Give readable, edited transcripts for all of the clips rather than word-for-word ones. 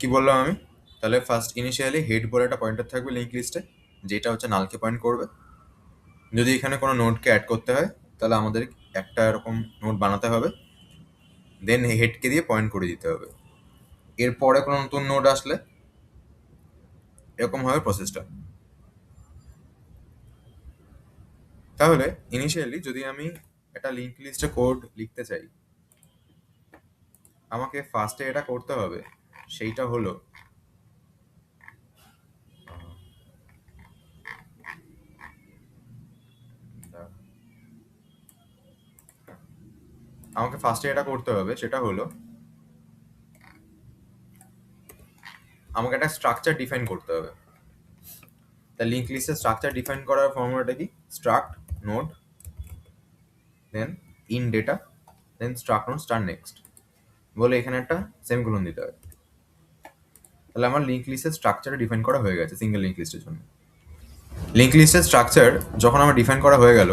কি বললাম আমি? তাহলে ফার্স্ট ইনিশিয়ালি হেড বলে একটা পয়েন্টার থাকবে লিঙ্ক লিস্টে, যেটা হচ্ছে নালকে পয়েন্ট করবে। যদি এখানে কোনো নোডকে অ্যাড করতে হয়, তাহলে আমাদের একটা এরকম নোড বানাতে হবে, দেন হেডকে দিয়ে পয়েন্ট করে দিতে হবে। এরপরে কোনো নতুন নোড আসলে এরকম হবে প্রসেসটা। তাহলে ইনিশিয়ালি যদি আমি একটা লিঙ্ক লিস্টে কোড লিখতে চাই, আমাকে ফার্স্টে এটা করতে হবে, সেইটা হলো আমাকে ফার্স্টে এটা করতে হবে, সেটা হলো আমাকে একটা স্ট্রাকচার ডিফাইন করতে হবে। তা লিঙ্ক লিস্টের স্ট্রাকচার ডিফাইন করার ফর্মুলাটা কি? Struct node, then int data, then struct node star next বলে এখানে একটা সেমিকোলন দিতে হবে। তাহলে আমার লিঙ্ক লিস্টের স্ট্রাকচার ডিফাইন করা হয়ে গেছে সিঙ্গেল লিঙ্ক লিস্টের জন্য। লিঙ্ক লিস্টের স্ট্রাকচার যখন আমার ডিফাইন করা হয়ে গেল,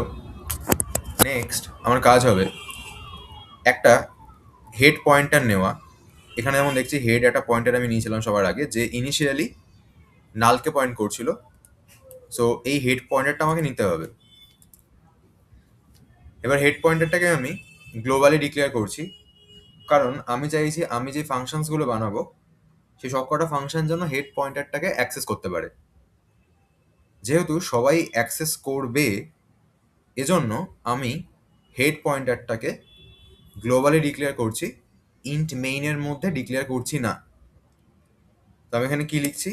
নেক্সট আমার কাজ হবে একটা হেড পয়েন্টার নেওয়া। এখানে যেমন দেখছি হেড একটা পয়েন্টার আমি নিয়েছিলাম সবার আগে, যে ইনিশিয়ালি নালকে পয়েন্ট করছিল। সো এই হেড পয়েন্টারটা আমাকে নিতে হবে। এবার হেড পয়েন্টারটাকে আমি গ্লোবালি ডিক্লেয়ার করছি, কারণ আমি চাইছি আমি যে ফাংশনসগুলো বানাবো সেই সবকটা ফাংশন যেন হেড পয়েন্টারটাকে অ্যাক্সেস করতে পারে। যেহেতু সবাই অ্যাক্সেস করবে, এজন্য আমি হেড পয়েন্টারটাকে গ্লোবালি ডিক্লেয়ার করছি, ইন্ট মেইনের মধ্যে ডিক্লেয়ার করছি না। তো আমি এখানে কি লিখছি,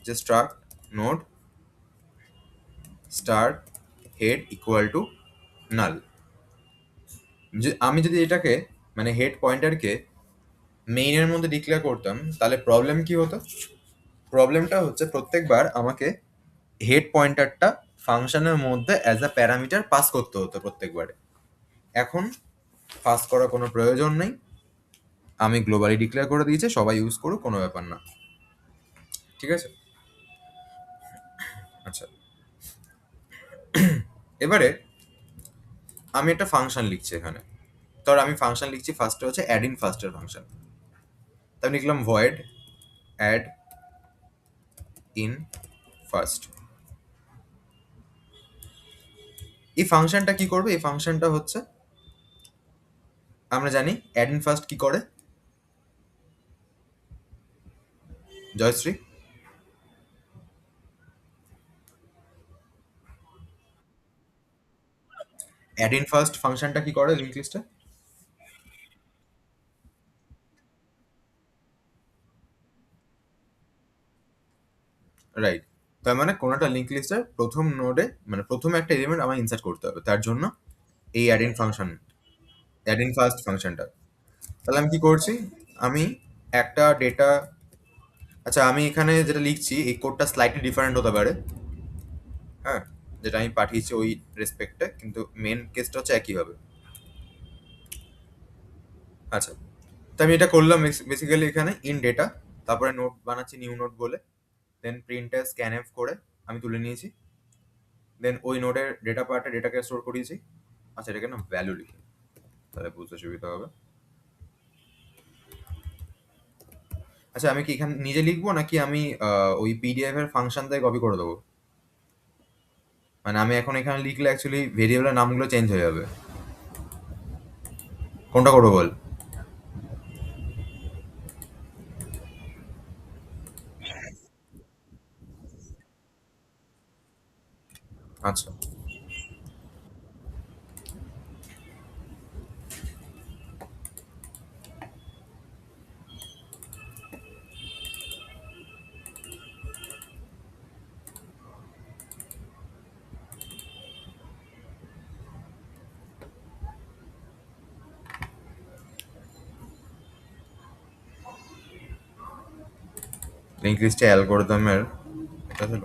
যে struct node star head equal to নাল। আমি যদি এটাকে মানে হেড পয়েন্টারকে মেইনের মধ্যে ডিক্লেয়ার করতাম, তাহলে প্রবলেম কি হতো? প্রবলেমটা হচ্ছে প্রত্যেকবার আমাকে হেড পয়েন্টারটা ফাংশনের মধ্যে অ্যাজ আ প্যারামিটার পাস করতে হতো প্রত্যেকবারে। এখন পাস করার কোনো প্রয়োজন নেই, আমি গ্লোবালি ডিক্লেয়ার করে দিয়েছি, সবাই ইউজ করুক, কোনো ব্যাপার না। ঠিক আছে? আচ্ছা, এবারে আমি একটা ফাংশন লিখছি এখানে। ধর আমি ফাংশন লিখছি, ফার্স্টে হচ্ছে অ্যাড ইন ফার্স্টের ফাংশন। তাই লিখলাম ভয়েড অ্যাড ইন ফার্স্ট। এই ফাংশনটা কি করবে? এই ফাংশনটা হচ্ছে, আমরা জানি অ্যাড ইন ফার্স্ট কি করে, জয়শ্রী? অ্যাড ইন ফার্স্ট ফাংশনটা কি করে লিঙ্ক লিস্টে? রাইট। তার মানে কোনো একটা লিঙ্ক লিস্টের প্রথম নোডে মানে প্রথম একটা এলিমেন্ট আমার ইনসার্ট করতে হবে, তার জন্য এই add in function, add in first ফাংশনটা। তাহলে আমি কি করছি, আমি একটা ডেটা, আচ্ছা আমি এখানে যেটা লিখছি এই কোডটা স্লাইটলি ডিফারেন্ট হতে পারে, হ্যাঁ, যেটা আমি পাঠিয়েছি ওই রেসপেক্টে, কিন্তু মেন কেসটা হচ্ছে একই হবে। আচ্ছা, তো আমি এটা করলাম বেসিক্যালি এখানে ইন ডেটা, তারপরে নোট বানাচ্ছি নিউ নোট বলে, দেন প্রিন্টে স্ক্যানএফ করে আমি তুলে নিয়েছি, দেন ওই নোটের ডেটা পার্টে ডেটাকে স্টোর করিয়েছি। আচ্ছা, এটাকে না ভ্যালু লিখি, তাহলে বুঝতে সুবিধা হবে। আচ্ছা, আমি কি এখানে নিজে লিখবো নাকি আমি ওই পিডিএফ এর ফাংশন থেকে কপি করে দেবো? মানে আমি এখন এখানে লিখলে অ্যাকচুয়ালি ভেরিয়েবলের নামগুলো চেঞ্জ হয়ে যাবে, কোনটা করবো বল? আচ্ছা, লিঙ্ক লিস্টে অ্যালগোরিদমের এটা ছিল।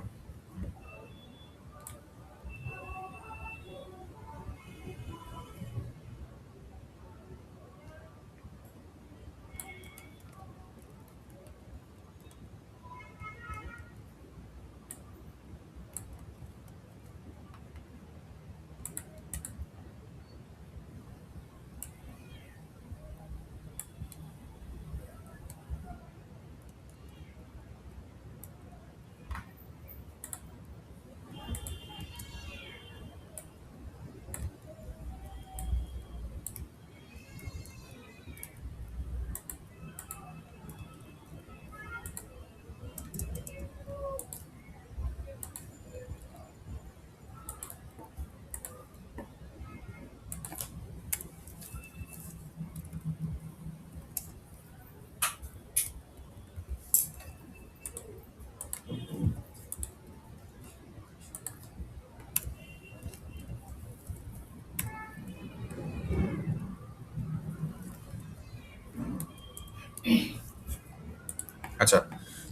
আচ্ছা,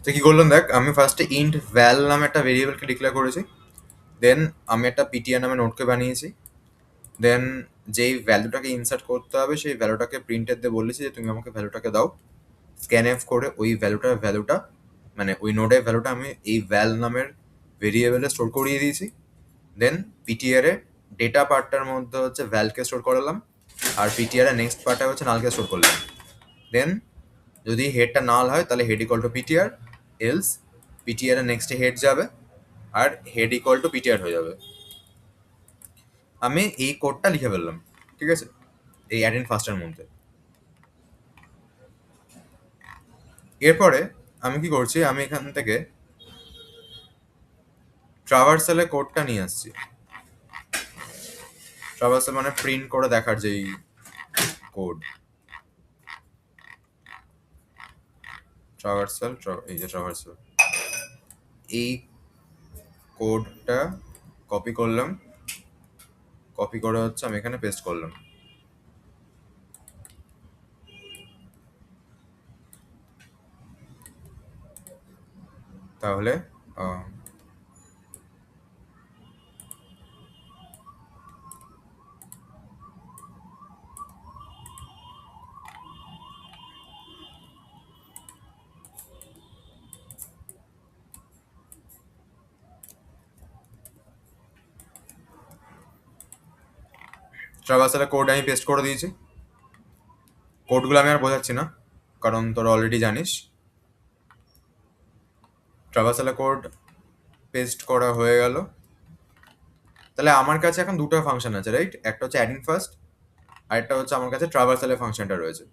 তো কি করলাম দেখ, আমি ফার্স্টে ইন্ট ভ্যাল নামে একটা ভেরিয়েবলকে ডিক্লেয়ার করেছি, দেন আমি একটা পিটিআর নামে নোটকে বানিয়েছি, দেন যেই ভ্যালুটাকে ইনসার্ট করতে হবে সেই ভ্যালুটাকে প্রিন্টের দিয়ে বলেছি যে তুমি আমাকে ভ্যালুটাকে দাও, স্ক্যানএফ করে ওই ভ্যালুটা মানে ওই নোডের ভ্যালুটা আমি এই ভ্যাল নামের ভেরিয়েবলে স্টোর করিয়ে দিয়েছি। দেন পিটিআর এর ডেটা পার্টটার মধ্যে হচ্ছে ভ্যালকে স্টোর করালাম, আর পিটিআর এর নেক্সট পার্টটা হচ্ছে নালকে স্টোর করলাম। দেন যদি হেডটা নাল হয় তাহলে head equal to PTR, else PTR এর নেক্সটে হেড যাবে আর হেড ইকুয়াল টু পিটিআর হয়ে যাবে। আমি এই কোডটা লিখে ফেললাম, ঠিক আছে, এই অ্যাড ইন ফার্স্টের মধ্যে। এরপরে আমি কি করছি, আমি এখান থেকে ট্রাভার্সালে কোডটা নিয়ে আসছি। ট্রাভার্সাল মানে প্রিন্ট করে দেখার যেই কোড, ট্রাভার্সাল, এই যে ট্রাভার্সাল, এই কোডটা কপি করলাম, কপি করে হচ্ছে আমি এখানে পেস্ট করলাম। তাহলে ট্রাভার্সালে কোড আমি পেস্ট করে দিয়েছি। কোডগুলো আমি আর বোঝাচ্ছি না, কারণ তোরা অলরেডি জানিস। ট্রাভার্সালে কোড পেস্ট করা হয়ে গেল। তাহলে আমার কাছে এখন দুটো ফাংশন আছে, রাইট? একটা হচ্ছে অ্যাড ইন ফার্স্ট, আর একটা হচ্ছে আমার কাছে ট্রাভার্সালের ফাংশনটা রয়েছে।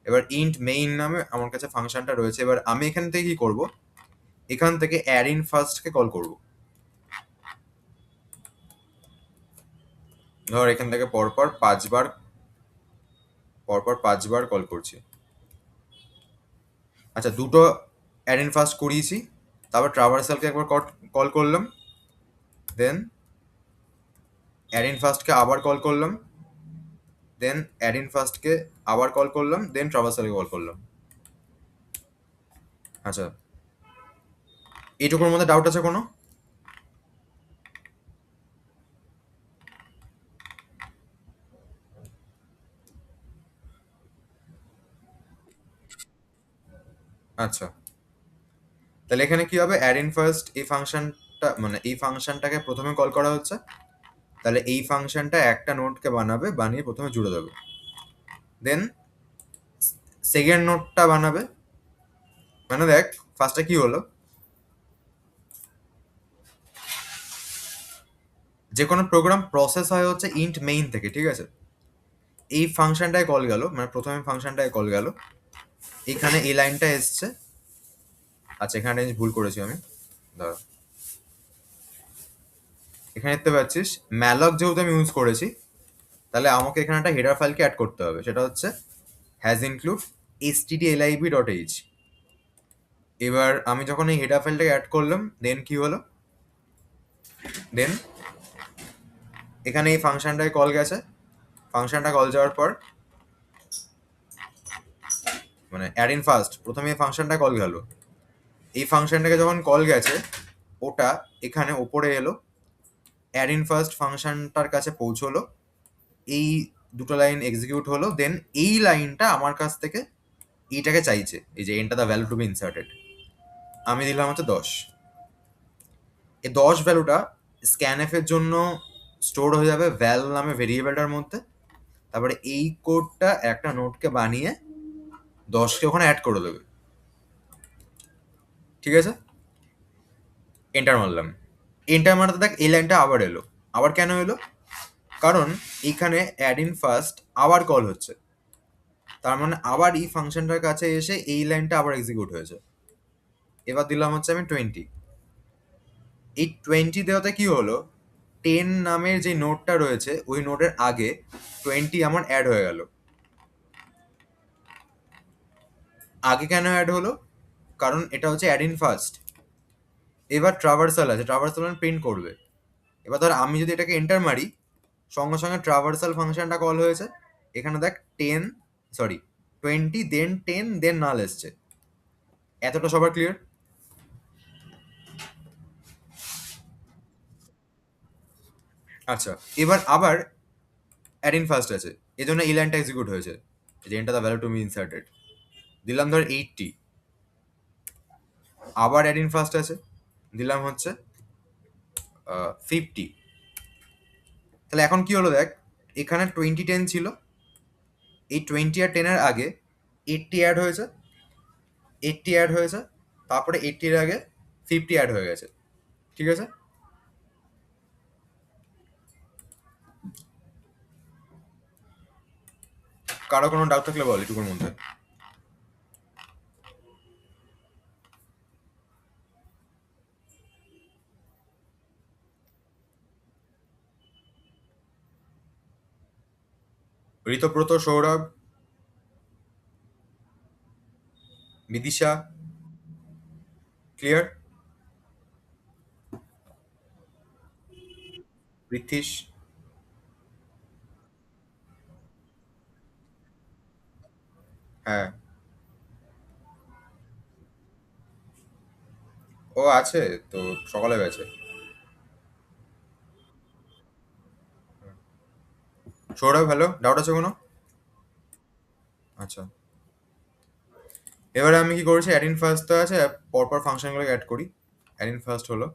এবার ইন্ট মেইন নামে আমার কাছে ফাংশনটা রয়েছে। এবার আমি এখান থেকে কি করব, এখান থেকে অ্যাড ইন ফার্স্টকে কল করব। ধর এখান থেকে পরপর পাঁচবার কল করছি। আচ্ছা, দুটো অ্যাড ইন ফার্স্ট করিয়েছি, তারপর ট্রাভার্সালকে একবার কল করলাম, দেন অ্যাড ইন ফার্স্টকে আবার কল করলাম, দেন অ্যাড ইন ফার্স্টকে আবার কল করলাম, দেন ট্রাভার্সালকে কল করলাম। আচ্ছা, এইটুকুর মধ্যে ডাউট আছে কোনো? আচ্ছা, তাহলে এখানে কি হবে, অ্যাড ইন ফার্স্ট এই ফাংশনটা মানে এই ফাংশনটাকে প্রথমে কল করা হচ্ছে, তাহলে এই ফাংশনটা একটা নোডকে বানাবে, বানিয়ে প্রথমে জুড়ে দেবে, দেন সেকেন্ড নোডটা বানাবে। মানে দেখ, ফার্স্টে কি হলো, যে কোনো প্রোগ্রাম প্রসেস হয় হচ্ছে ইন্ট মেইন থেকে, ঠিক আছে? এই ফাংশনটায় কল গেল, মানে প্রথমে ফাংশনটায় কল গেল, এখানে এই লাইনটা এসছে। আচ্ছা, এখানে ভুল করেছি আমি, দাঁড়া, এখানে দেখতে পাচ্ছিস ম্যালক যেহেতু আমি ইউজ করেছি, তাহলে আমাকে এখানে একটা হেডার ফাইলকে অ্যাড করতে হবে, সেটা হচ্ছে হ্যাজ ইনক্লুড stdlib.h। এবার আমি যখন এই হেডার ফাইলটাকে অ্যাড করলাম, দেন কি হলো, দেন এখানে এই ফাংশনটায় কল গেছে। ফাংশনটা কল যাওয়ার পর মানে অ্যাড ইন ফার্স্ট প্রথমে এই ফাংশনটা কল গেল, এই ফাংশনটাকে যখন কল গেছে ওটা এখানে ওপরে এলো, অ্যাড ইন ফার্স্ট ফাংশনটার কাছে পৌঁছলো, এই দুটো লাইন এক্সিকিউট হলো, দেন এই লাইনটা আমার কাছ থেকে এইটাকে চাইছে, এই যে enter the value to be inserted, আমি দিলাম হচ্ছে 10। এই 10 ভ্যালুটা স্ক্যানএফ এর জন্য স্টোর হয়ে যাবে ভ্যাল নামে ভেরিয়েবলটার মধ্যে। তারপরে এই কোডটা একটা নোটকে বানিয়ে 10কে ওখানে অ্যাড করে দেবে, ঠিক আছে? এন্টার মারলাম, এন্টার মারতে দেখ এই লাইনটা আবার এলো। আবার কেন এলো? কারণ এইখানে অ্যাড ইন ফার্স্ট আবার কল হচ্ছে, তার মানে আবার এই ফাংশনটার কাছে এসে এই লাইনটা আবার এক্সিকিউট হয়েছে। এবার দিলাম হচ্ছে আমি 20। এই 20 দেওয়াতে কি হলো, 10 নামের যে নোটটা রয়েছে ওই নোটের আগে 20 আমার অ্যাড হয়ে গেল। আগে কেন অ্যাড হলো? কারণ এটা হচ্ছে অ্যাড ইন ফার্স্ট। এবার ট্রাভার্সাল আছে, ট্রাভার্সাল মানে প্রিন্ট করবে। এবার ধর আমি যদি এটাকে এন্টার মারি, সঙ্গে সঙ্গে ট্রাভার্সাল ফাংশনটা কল হয়েছে, এখানে দেখ 10 সরি 20 দেন 10 দেন নাল এসছে। এতটা সবার ক্লিয়ার? আচ্ছা, এবার আবার অ্যাড ইন ফার্স্ট আছে, এজন্য এই লাইনটা এক্সিকিউট হয়েছে, যে enter the value to be inserted, দিলাম ধর 80, আবার অ্যাড ইন ফার্স্ট আছে, দিলাম হচ্ছে 50। তাহলে এখন কি হলো দেখ, এখানে 20 10 ছিল, এই 20 আর 10 এর আগে 80 অ্যাড হয়েছে, 80 অ্যাড হয়েছে, তারপরে 80 এর আগে 50 অ্যাড হয়ে গেছে, ঠিক আছে? কারো কোনো ডাউট থাকলে বল এটুকুর মধ্যে। ঋতব্রত, সৌরভ, বিদিশা, ক্লিয়ার? পৃথ্বীশ? হ্যাঁ, ও আছে তো, সকালে গেছে। সৌরভ, হ্যালো, ডাউট আছে কোনো? আচ্ছা, এবারে আমি কি করেছি, অ্যাড ইন ফার্স্ট তো আছে, পরপর ফাংশনগুলোকে অ্যাড করি। অ্যাড ইন ফার্স্ট হলো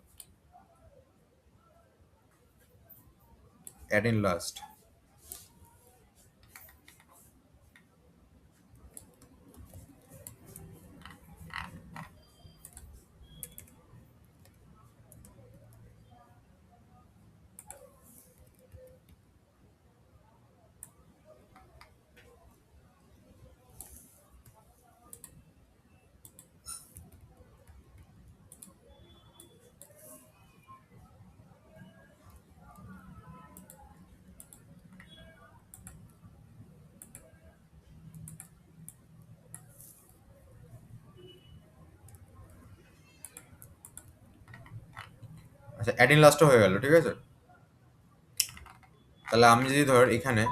অ্যাড ইন লাস্ট। আচ্ছা, অ্যাড ইন লাস্টও হয়ে গেল, ঠিক আছে। তাহলে আমি যদি ধর এখানে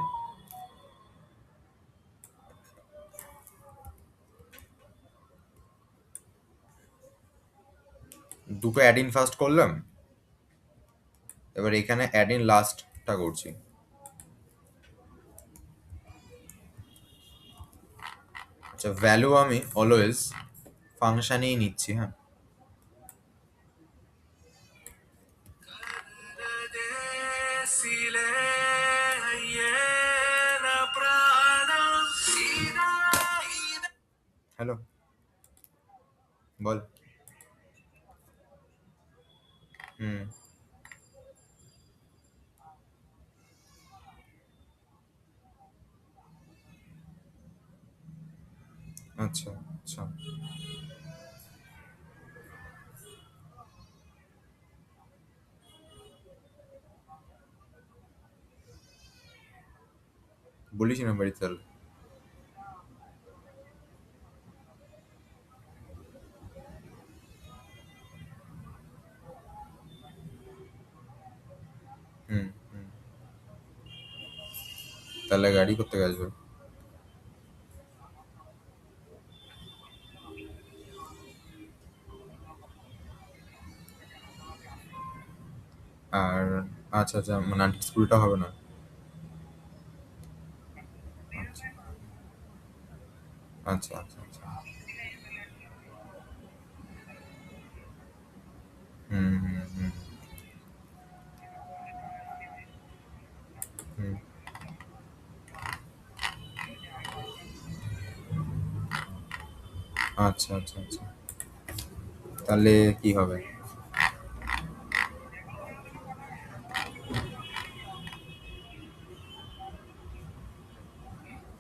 দুটো অ্যাড ইন ফার্স্ট করলাম, এবার এখানে অ্যাড ইন লাস্টটা করছি। আচ্ছা, ভ্যালু আমি অলওয়েজ ফাংশনেই নিচ্ছি, হ্যাঁ। হ্যালো, বল। হুম। আচ্ছা আচ্ছা, বলিস না বাড়ি তাহলে। হুম হুম। তাহলে গাড়ি করতে আসবে। আর আচ্ছা আচ্ছা, মানে আন্টি স্কুলটা হবে না? আচ্ছা আচ্ছা আচ্ছা আচ্ছা। হুম হুম হুম হুম। আচ্ছা আচ্ছা আচ্ছা, তাহলে কি হবে?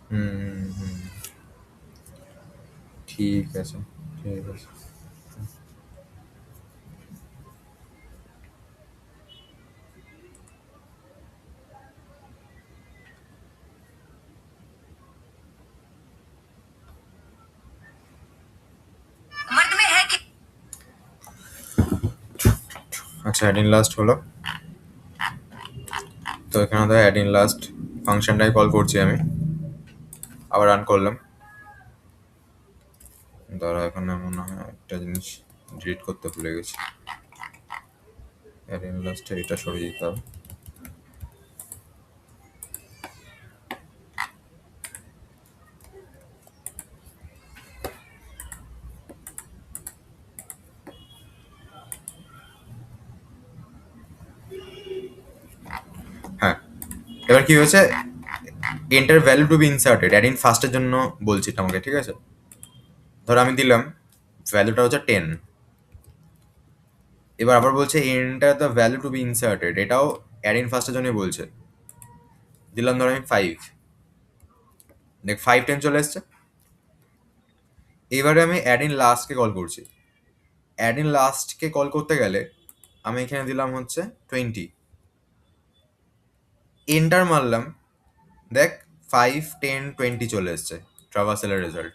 হুম হুম হুম। ঠিক আছে, ঠিক আছে। আচ্ছা, অ্যাড ইন লাস্ট হলো, তো এখানে তো অ্যাড ইন লাস্ট ফাংশনটাই কল করছি আমি, আবার রান করলাম, ধরো এখানে মনে হয় একটা জিনিস ডিলিট করতে ভুলে গেছি, অ্যারেন লাস্টে এটা সরিয়ে দিতে হবে। হ্যাঁ, এবার কি হয়েছে, enter value to be inserted add in ফার্স্টের জন্য বলছি তোমাকে, ঠিক আছে? ধরো আমি দিলাম ভ্যালুটা হচ্ছে 10, এবার আবার বলছে enter the value to be inserted, এটাও অ্যাড ইন ফার্স্টের জন্য বলছে। দিলাম ধরো আমি 5, দেখ 5 10 চলে এসছে। এবারে আমি অ্যাড ইন লাস্টকে কল করছি। অ্যাড ইন লাস্টকে কল করতে গেলে আমি এখানে দিলাম হচ্ছে 20, এন্টার মারলাম, দেখ 5 10 20 চলে এসছে ট্রাভার্সেলের রেজাল্ট,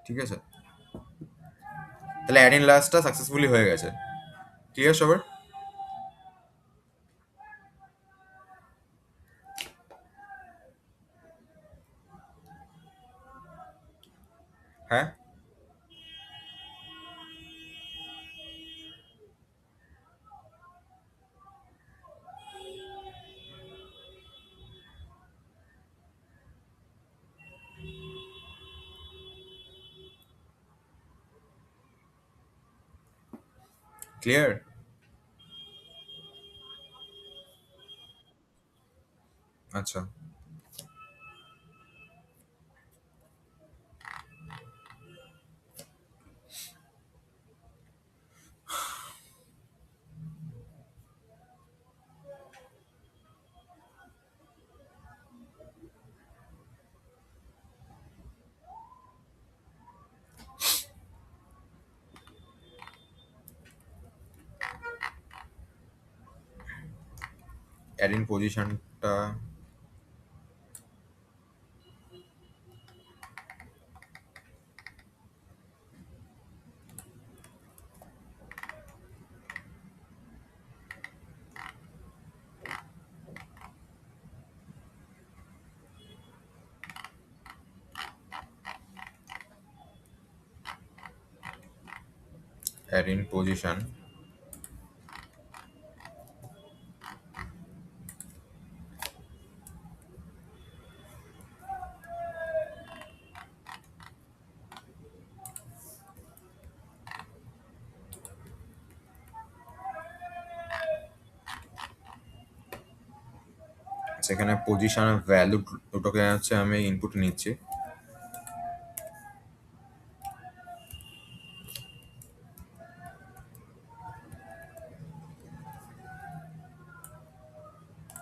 ঠিক আছে? তাহলে অ্যাড ইন লাস্টটা সাকসেসফুলি হয়ে গেছে। ক্লিয়ার সবার? হ্যাঁ, ক্লিয়ার। আচ্ছা, অ্যাড ইন পজিশনটা অ্যাড ইন পজিশন সেখানে পজিশনের ভ্যালু দুটোকে হচ্ছে আমি ইনপুট নিচ্ছি।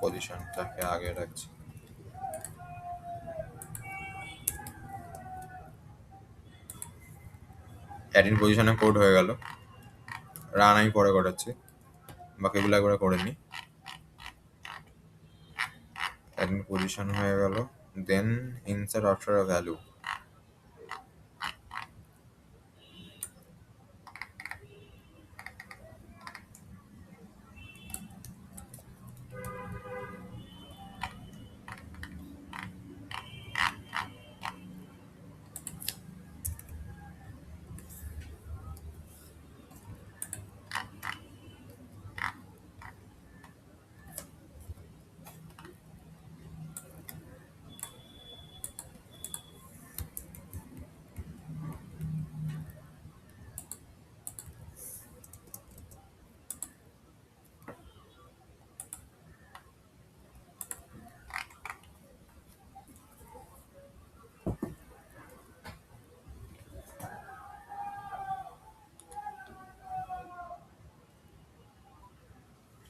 পজিশনটাকে আগে রাখছি। অ্যাড ইন পজিশনে কোড হয়ে গেল, রান আমি পরে করাচ্ছি, বাকিগুলো একবার করে নিই। অ্যাড ইন পজিশন হয়ে গেল, then insert after a value.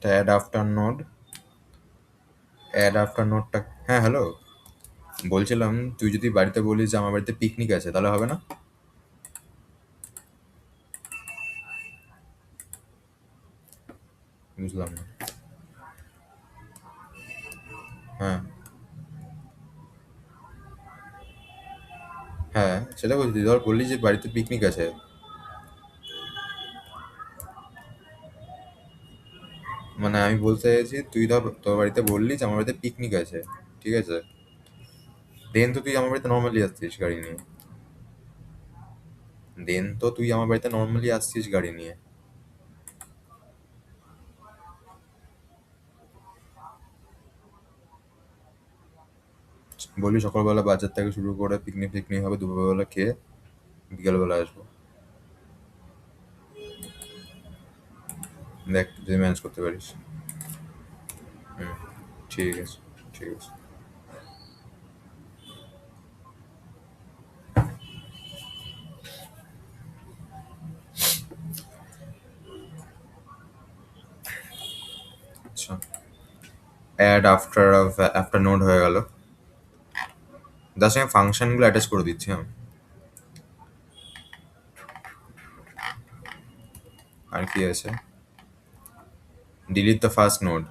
Add after node, add after নোডটা, হ্যাঁ হ্যালো, বলছিলাম তুই যদি বাড়িতে বলিস যে আমার বাড়িতে পিকনিক আছে তাহলে হবে না? বুঝলাম না। হ্যাঁ হ্যাঁ, সেটা বলছি, তুই ধর বললি যে বাড়িতে পিকনিক আছে, মানে আমি বলতে চাইছি তুই ধর তোর বাড়িতে বললি যে আমার বাড়িতে পিকনিক আছে, ঠিক আছে? দেন তো তুই আমার বাড়িতে নর্মালি আসছিস গাড়ি নিয়ে। দেন তো তুই আমার বাড়িতে নর্মালি আসছিস গাড়ি নিয়ে। বলি সকালবেলা বাজার থেকে শুরু করে পিকনিক ফিকনিক হবে, দুপুরবেলা খেয়ে বিকেলবেলা আসবো। দেখ যদি ম্যানেজ করতে পারিস। হুম, ঠিক আছে, ঠিক আছে। আচ্ছা, অ্যাড আফটার নোড হয়ে গেল। তার সঙ্গে ফাংশনগুলো অ্যাটাচ করে দিচ্ছি আমি। আর কি আছে? Delete the first node.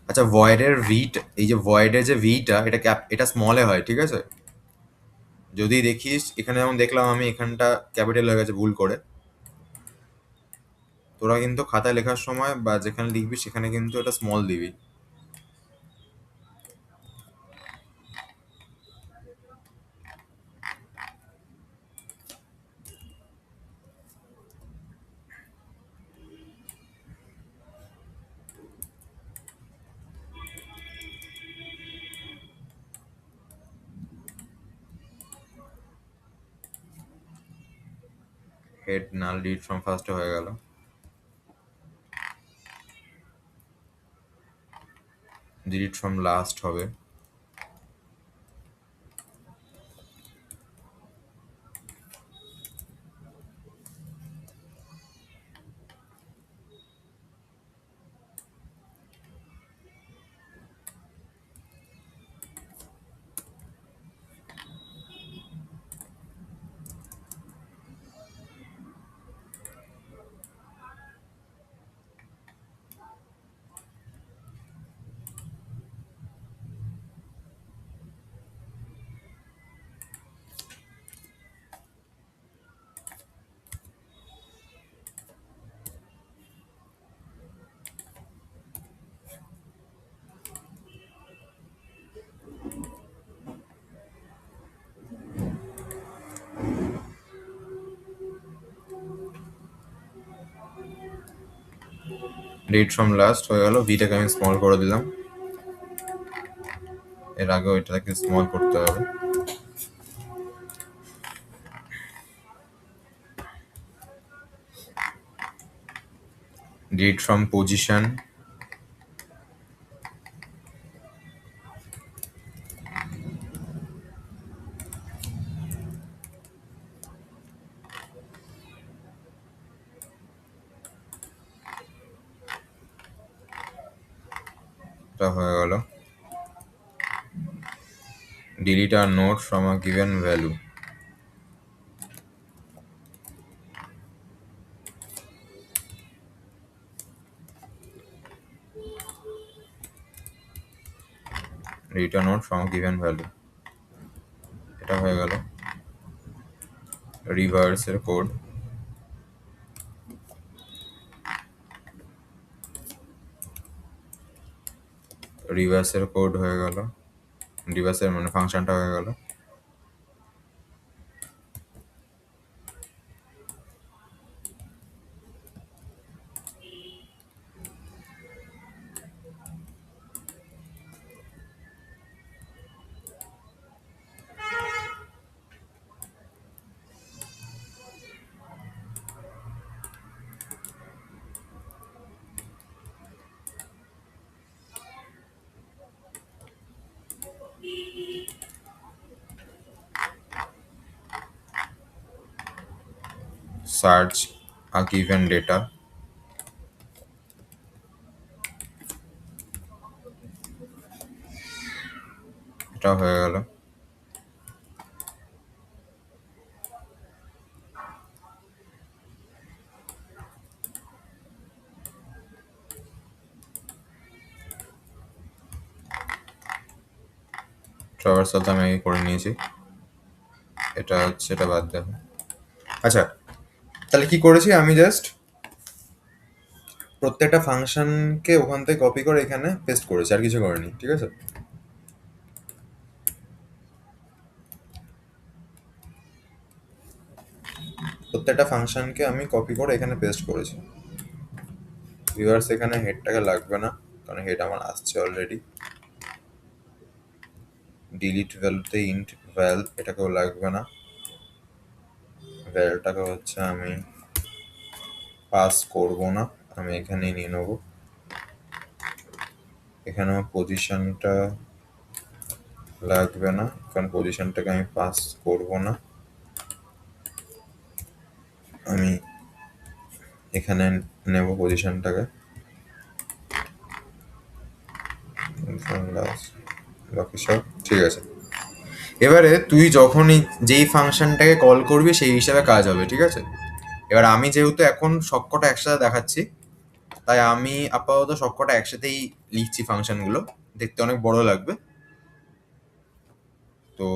আচ্ছা, ভয়েডের ভিট, এই যে ভয়েডের যে ভিটা, এটা এটা স্মলে হয়, ঠিক আছে? যদি দেখিস এখানে, যেমন দেখলাম আমি এখানটা ক্যাপিটাল হয়ে গেছে ভুল করে, তোরা কিন্তু খাতায় লেখার সময় বা যেখানে লিখবি সেখানে কিন্তু এটা স্মল দিবি। Head null delete from first হয়ে গেল। ডিলিট ফ্রম লাস্ট হবে। ডিলিট ফ্রম লাস্ট হয়ে গেল। ভিটাকে আমি স্মল করে দিলাম, এর আগে ওইটাকে স্মল করতে হবে। Delete from position. এটা হয়ে গেল। ডিলিট আর node from a given value. Delete আর নোট ফ্রম গিভেন ভ্যালু, এটা হয়ে গেল। রিভার্সের কোড। রিভার্সের কোড হয়ে গেল। রিভার্সের মানে ফাংশনটা হয়ে গেল। সার্চ আ গিভেন ডেটা, এটা হয়ে গেল। ট্রাভার্সাল তো আমি আগে করে নিয়েছি, এটা হচ্ছে, এটা বাদ দেখো। আচ্ছা, তাহলে কি করেছি আমি, জাস্ট প্রত্যেকটা ফাংশনকে ওখান থেকে কপি করে এখানে পেস্ট করেছে, আর কিছু করেনি, ঠিক আছে? প্রত্যেকটা ফাংশনকে আমি কপি করে এখানে পেস্ট করেছি। ভিউয়ার্স এখানে হেডটাকে লাগবে না, কারণ হেড আমার আসছে অলরেডি। ডিলিট ভ্যালুতে ইন্ট ভ্যাল এটাকেও লাগবে না। ভ্যালটাকে হচ্ছে আমি পাস করব না, আমি এখানেই নিয়ে নেবো। এখানে পজিশনটা লাগবে না, কারণ পজিশনটাকে আমি পাস করব না। আমি এখানে নেব পজিশনটাকে, বাকি সব ঠিক আছে। এবারে তুই যখনই যেই ফাংশনটাকে কল করবি সেই হিসাবে কাজ হবে, ঠিক আছে? এবার আমি যেহেতু এখন সবকটা একসাথে দেখাচ্ছি, তাই আমি আপাতত সবকটা একসাথেই লিখছি ফাংশনগুলো, দেখতে অনেক বড় লাগবে। তো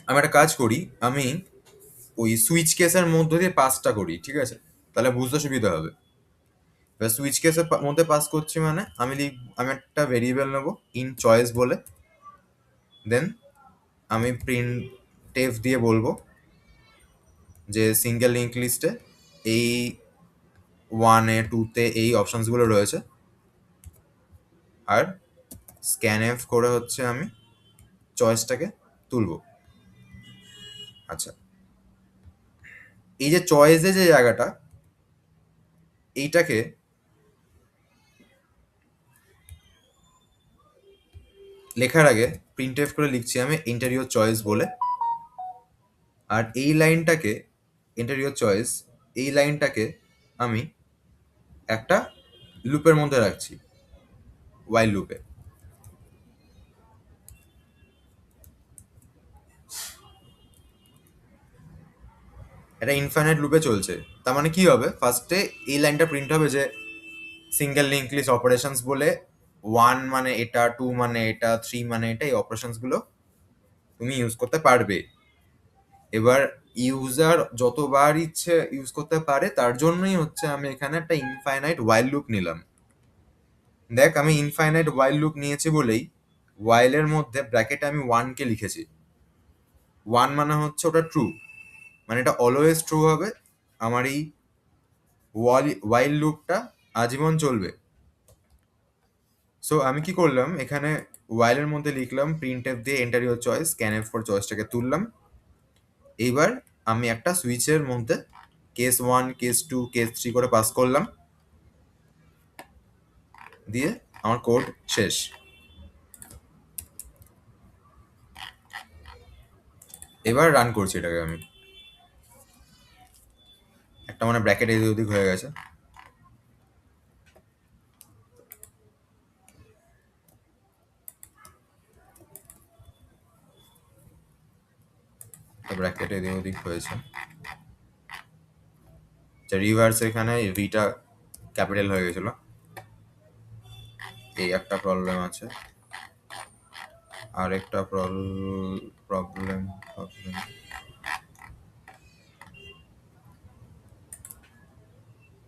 আমি একটা কাজ করি, আমি ওই সুইচ কেসের মধ্য দিয়ে পাসটা করি, ঠিক আছে? তাহলে বুঝতে সুবিধা হবে। এবার সুইচ কেসের মধ্যে পাস করছি মানে আমি একটা ভেরিয়েবল নেবো ইন চয়েস বলে, দেন আমি প্রিন্ট টেফ দিয়ে বলবো যে সিঙ্গেল লিঙ্ক লিস্টে এই 1 এ 2 তে এই অপশনসগুলো রয়েছে, আর স্ক্যান এফ করে হচ্ছে আমি চয়েসটাকে তুলবো। আচ্ছা, এই যে চয়েসে যে জায়গাটা, এইটাকে লেখার আগে প্রিন্ট এফ করে লিখছি আমি এন্টার ইওর চয়েস বলে, আর এই লাইনটাকে এন্টার ইওর চয়েস, এই লাইনটাকে আমি একটা লুপের মধ্যে রাখছি, ওয়াইল লুপে। এটা ইনফাইনাইট লুপে চলছে। তার মানে কি হবে, ফার্স্টে এই লাইনটা প্রিন্ট হবে যে সিঙ্গেল লিঙ্ক লিস্ট অপারেশনস বলে 1 মানে এটা, 2 মানে এটা, 3 মানে এটা, এই অপারেশনস গুলো তুমি ইউজ করতে পারবে। এবার ইউজার যতবার ইচ্ছে ইউজ করতে পারে, তার জন্যই হচ্ছে আমি এখানে একটা ইনফাইনাইট ওয়াইল লুপ নিলাম। দেখ, আমি ইনফাইনাইট ওয়াইল লুপ নিয়েছি বলেই ওয়াইলের মধ্যে ব্র্যাকেটে আমি 1 কে লিখেছি। 1 মানে হচ্ছে ওটা ট্রু, মানে এটা অলওয়েজ ট্রু হবে। আমার এই ওয়াইল লুপটা আজীবন চলবে। সো আমি কি করলাম, এখানে ওয়াইলের মধ্যে লিখলাম প্রিন্ট এফ দিয়ে enter your choice, scanf for চয়েসটাকে তুললাম। এইবার আমি একটা সুইচের মধ্যে কেস 1, কেস 2, কেস 3 করে পাস করলাম, দিয়ে আমার কোড শেষ। এবার রান করছি এটাকে আমি, একটা মানে ব্র্যাকেট এদিক ওদিক হয়ে গেছে। ব্র্যাকেট এদিক ওদিক হয়েছে। রিভার্স এখানে ভিটা ক্যাপিটাল হয়ে গেছিল, এই একটা প্রবলেম আছে। আর একটা প্রবলেম প্রবলেম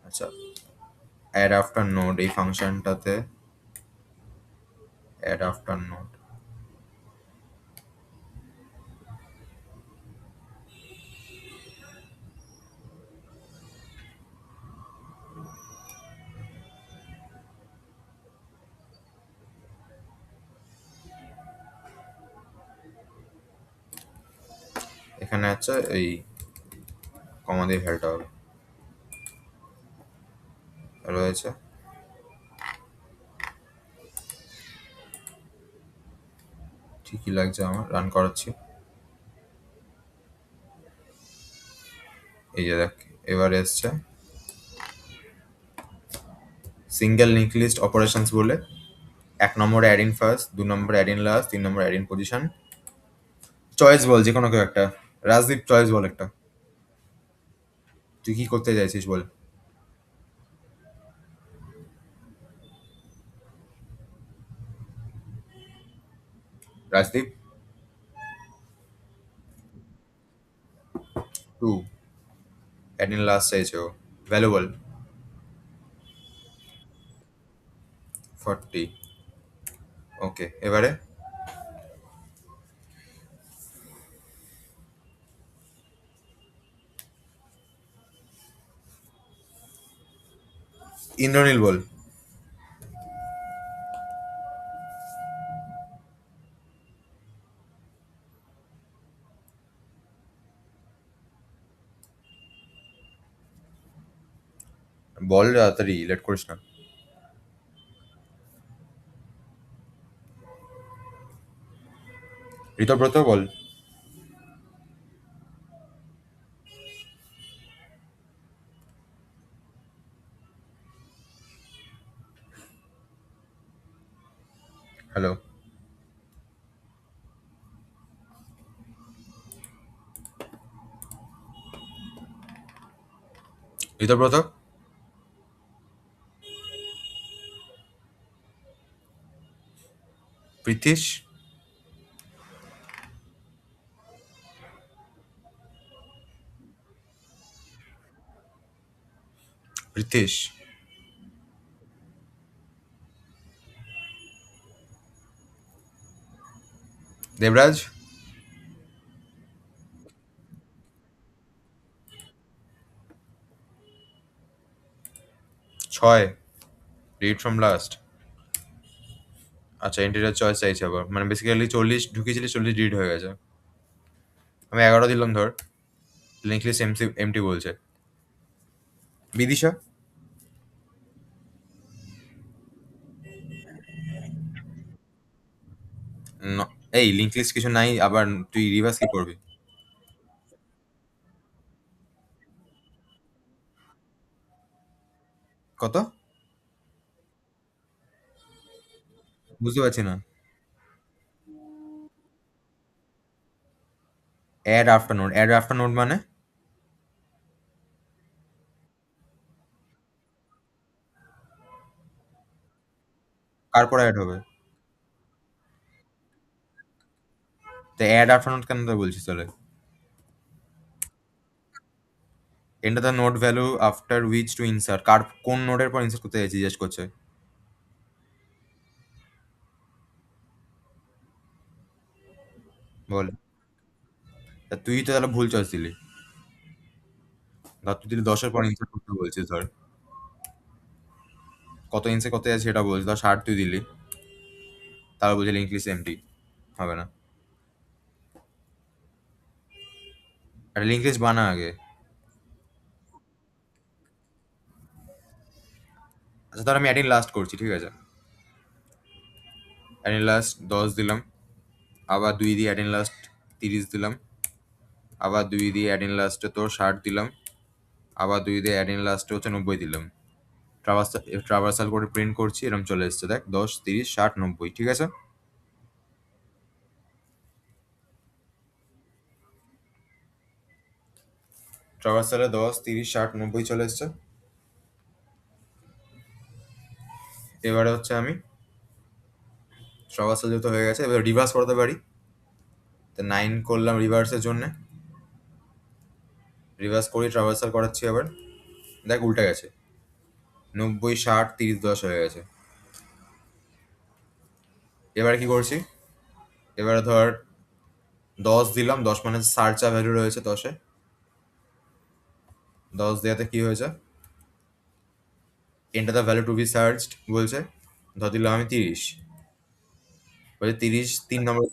আচ্ছা, অ্যাড আফটার নোড, এই ফাংশনটাতে অ্যাড আফটার নোড, এখানে আছে এই কমা দিয়ে ফেলতে হবে রয়েছে। ঠিকই লাগছে আমার, রান করাচ্ছি। এই যে দেখ, এবার এসছে সিঙ্গেল লিঙ্ক লিস্ট অপারেশনস বলে, 1 নম্বরে অ্যাড ইন ফার্স্ট, 2 নম্বরে অ্যাড ইন লাস্ট, 3 নম্বরে অ্যাড ইন পজিশন। চয়েস বল যে কোনো কেউ একটা, রাজদীপ চয়েস বল একটা, তুই কি করতে চাইছিস বল। রাজদীপ 2 অ্যাড ইন লাস্ট চাইছে ও, ভ্যালু বল। 40। ওকে, এবারে ইন্দ্রনীল বল। বল তাড়াতাড়ি, লেট করিস না। ঋতব্রত বল। Hello. Ritabrata. Pritish. Pritish. Debraj. 6। Read from last. আচ্ছা, ইন্টিরিয়ার চয়েস চাইছে আবার, মানে বেসিক্যালি 40 ঢুকিয়েছিলি, 40 রিড হয়ে গেছে। আমি 11 দিলাম ধর। লিঙ্ক লিস্ট এমটি বলছে। বিদিশা। এই লিঙ্ক লিস্ট কিছু নাই, আবার তুই রিভার্স কি করবি? কত? বুঝতে পারছি না। অ্যাড আফটার নোড মানে? কার পরে অ্যাড হবে? তো অ্যাড আফটার নোড কেন তুই বলছিস তাহলে? Enter the node value after which to insert, কার কোন নোডের পর ইনসার্ট করতে চাইছিস জিজ্ঞেস করছে। বল। তা তুই তো তাহলে ভুল চয়েস দিলি। ধর তুই দিলি 10-এর পর ইনসার্ট করতে বলছিস ধর। কত ইঞ্চে কত আছে সেটা বলছিস, ধর 60 তুই দিলি, তাহলে বুঝলি লিঙ্ক লিস্ট এমটি হবে না। একটা লিঙ্ক লিস্ট বানা আগে। আচ্ছা ধর আমি অ্যাডিং লাস্ট করছি, ঠিক আছে? অ্যাডিং লাস্ট 10 দিলাম, আবার 2 দিয়ে অ্যাডিং লাস্ট 30 দিলাম, আবার 2 দিয়ে অ্যাডিং লাস্টে তোর 60 দিলাম, আবার 2 দিয়ে অ্যাডিং লাস্টে হচ্ছে 90 দিলাম। ট্রাভার্সাল করে প্রিন্ট করছি, এরকম চলে এসছে দেখ, 10 30 60 90, ঠিক আছে? ট্রাভার্সালে 10 30 60 90 চলে এসছে। এবারে হচ্ছে আমি ট্রাভার্সাল যেহেতু হয়ে গেছে, এবার রিভার্স করতে পারি। তো 9 করলাম রিভার্সের জন্য। রিভার্স করি, ট্রাভার্সাল করাচ্ছি আবার। দেখ উল্টে গেছে, 90 60 30 10 হয়ে গেছে। এবারে কি করছি? এবারে ধর 10 দিলাম, 10 মানে সার্চা ভ্যালু রয়েছে 10-এ। 10 দেওয়াতে কি হয়েছে? Enter the value to be searched বলছে। ধর দিলাম আমি 30, বলছে 30 3 নম্বর।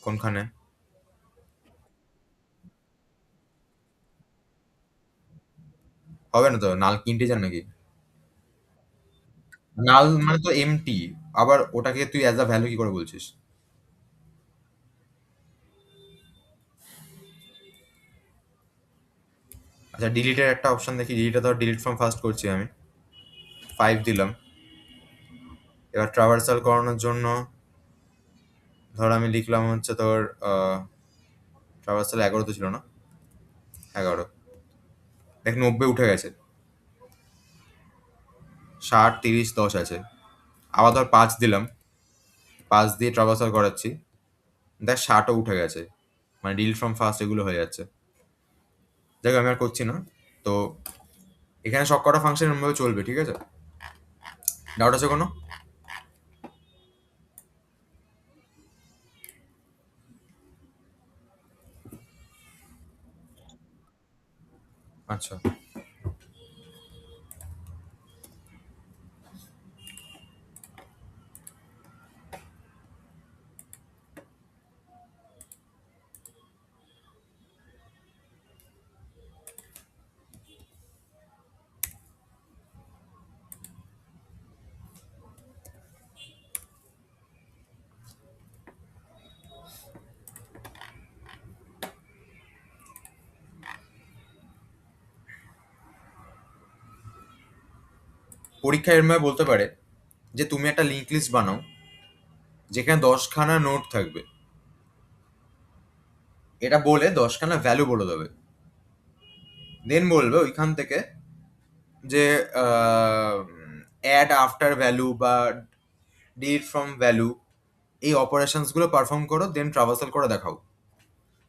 কোনখানে? হবে না তো, নাল কি ইন্টিজার নাকি? নাল মানে তো এমটি, আবার ওটাকে তুই অ্যাজ আ ভ্যালু কি করে বলছিস? আচ্ছা, ডিলিটের একটা অপশন দেখি, ডিলিটে ধর ডিলিট ফ্রম ফার্স্ট করছি আমি। 5 দিলাম। এবার ট্রাভার্সাল করানোর জন্য ধর আমি লিখলাম হচ্ছে তোর ট্রাভার্সাল 11 তো ছিল না? 11। দেখ 90 উঠে গেছে, 60 30 10 আছে। আবার ধর 5 দিলাম, 5 দিয়ে ট্রাভার্সাল করাচ্ছি, দেখ 60ও উঠে গেছে, মানে ডিলিট ফ্রম ফার্স্ট এগুলো হয়ে যাচ্ছে। দেখ আমি আর করছি না। তো এখানে সব কটা ফাংশন এরমভাবে চলবে, ঠিক আছে? ডাউট আছে কোনো? আচ্ছা, পরীক্ষা এরমভাবে বলতে পারে যে তুমি একটা লিঙ্ক লিস্ট বানাও যেখানে 10খানা নোট থাকবে, এটা বলে 10খানা ভ্যালু বলে দেবে। দেন বলবে ওইখান থেকে যে অ্যাড আফটার ভ্যালু বা ডিলিট ফ্রম ভ্যালু, এই অপারেশনসগুলো পারফর্ম করো, দেন ট্রাভার্সাল করে দেখাও।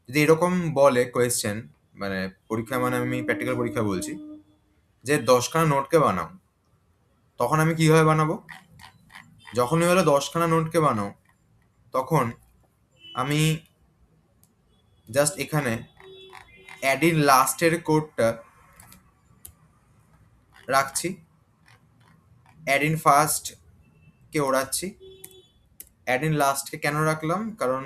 যদি এরকম বলে কোয়েশ্চেন, মানে পরীক্ষা, মানে আমি প্র্যাকটিক্যাল পরীক্ষা বলছি, যে 10খানা নোটকে বানাও, তখন আমি কিভাবে বানাবো? যখনই হলো 10খানা নোটকে বানাও, তখন আমি জাস্ট এখানে অ্যাডির লাস্টের কোডটা রাখছি, অ্যাডিন ফার্স্টকে ওড়াচ্ছি। অ্যাডিন লাস্টকে কেন রাখলাম? কারণ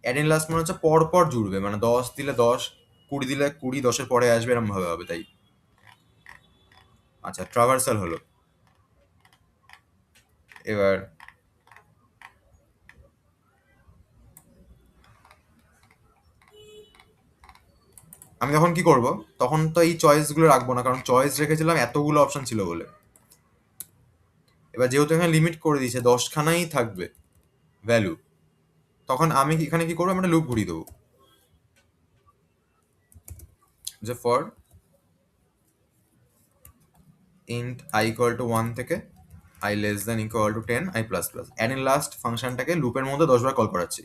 অ্যাডিন লাস্ট মনে হচ্ছে পর পর জুড়বে, মানে 10 দিলে 10, 20 দিলে 20, 10-এর পরে আসবে, এরকম ভাবে হবে, তাই। আচ্ছা, ট্রাভার্সাল হলো। এবার আমি তখন কি করব? তখন তো এই চয়েসগুলো রাখবো না, কারণ চয়েস রেখেছিলাম এতগুলো অপশন ছিল বলে। এবার যেহেতু এখানে লিমিট করে দিয়েছে 10খানাই থাকবে ভ্যালু, তখন আমি এখানে কি করবো? আমি একটা লুপ ঘুরিয়ে দেবো, যে for int i equal to 1 থেকে i less than equal to 10 i plus plus, add in last ফাংশনটাকে লুপের মধ্যে 10বার কল করাচ্ছি।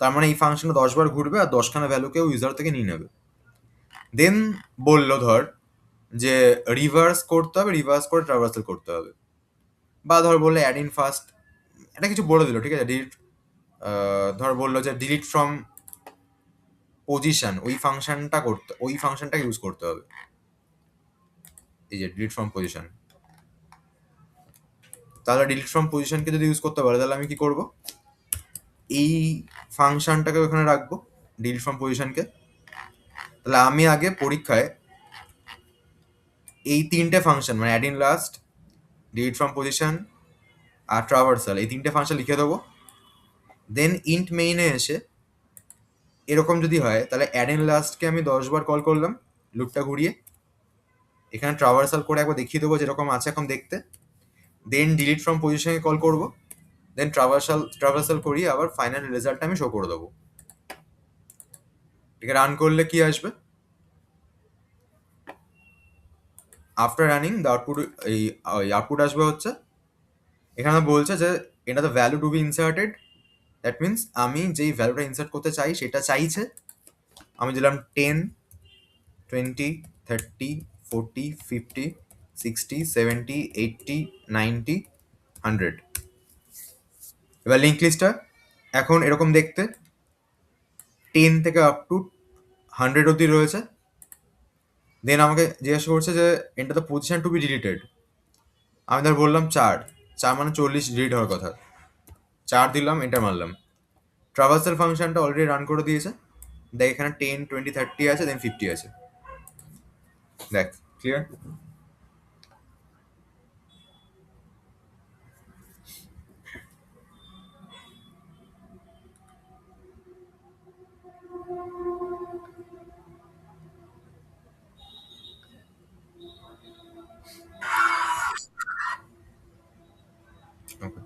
তার মানে এই ফাংশনটা 10বার ঘুরবে আর 10খানা ভ্যালুকেও ইউজার থেকে নিয়ে নেবে। দেন বললো ধর যে রিভার্স করতে হবে, রিভার্স করে ট্রাভার্সাল করতে হবে, বা ধর বললে অ্যাড ইন ফার্স্ট, এটা কিছু বলে দিল, ঠিক আছে? ডিলিট, ধর বললো যে ডিলিট ফ্রম পজিশন, ওই ফাংশনটাকে ইউজ করতে হবে, এই যে ডিলিট ফ্রম পজিশন। তাহলে ডিলিট ফ্রম পজিশনকে যদি ইউজ করতে পারে, তাহলে আমি কি করব? এই ফাংশনটাকে ওখানে রাখবো, ডিলিট ফ্রম পজিশনকে। তাহলে আমি আগে পরীক্ষায় এই 3টে ফাংশন, মানে add in last, delete from position আর ট্রাভার্সাল, এই 3টে ফাংশন লিখে দেবো। দেন ইন্ট মেইনে এসে এরকম যদি হয়, তাহলে অ্যাড ইন লাস্টকে আমি 10বার কল করলাম লুপটা ঘুরিয়ে, এখানে ট্রাভার্সাল করে একবার দেখিয়ে দেবো যেরকম আছে এখন দেখতে। দেন ডিলিট ফ্রম পজিশনে কল করব, দেন ট্রাভার্সাল করিয়ে আবার ফাইনাল রেজাল্টটা আমি শো করে দেবো। এটাকে রান করলে কি আসবে? আফটার রানিং দ্য আউটপুট, এই আউটপুট আসবে হচ্ছে, এখানে বলছে যে এটা the value to be inserted, that means আমি যেই ভ্যালুটা ইনসার্ট করতে চাই সেটা চাইছে। আমি দিলাম 10, 20, 30, 40, 50, 60, 70, 80, 90, 100। এবার লিঙ্ক লিস্টটা এখন এরকম দেখতে, 10 থেকে আপ টু 100 অব্দি রয়েছে। দেন আমাকে জিজ্ঞাসা করছে যে enter the position to be deleted. আমি ধর বললাম 4, 4 মানে 40 ডিলিট হওয়ার কথা, 4 দিলাম, এন্টার মারলাম। ট্রাভার্সাল ফাংশনটা অলরেডি রান করে দিয়েছে, দেখ এখানে 10, 20, 30 আছে, দেন 50 আছে, দেখ। ক্লিয়ার? ওকে,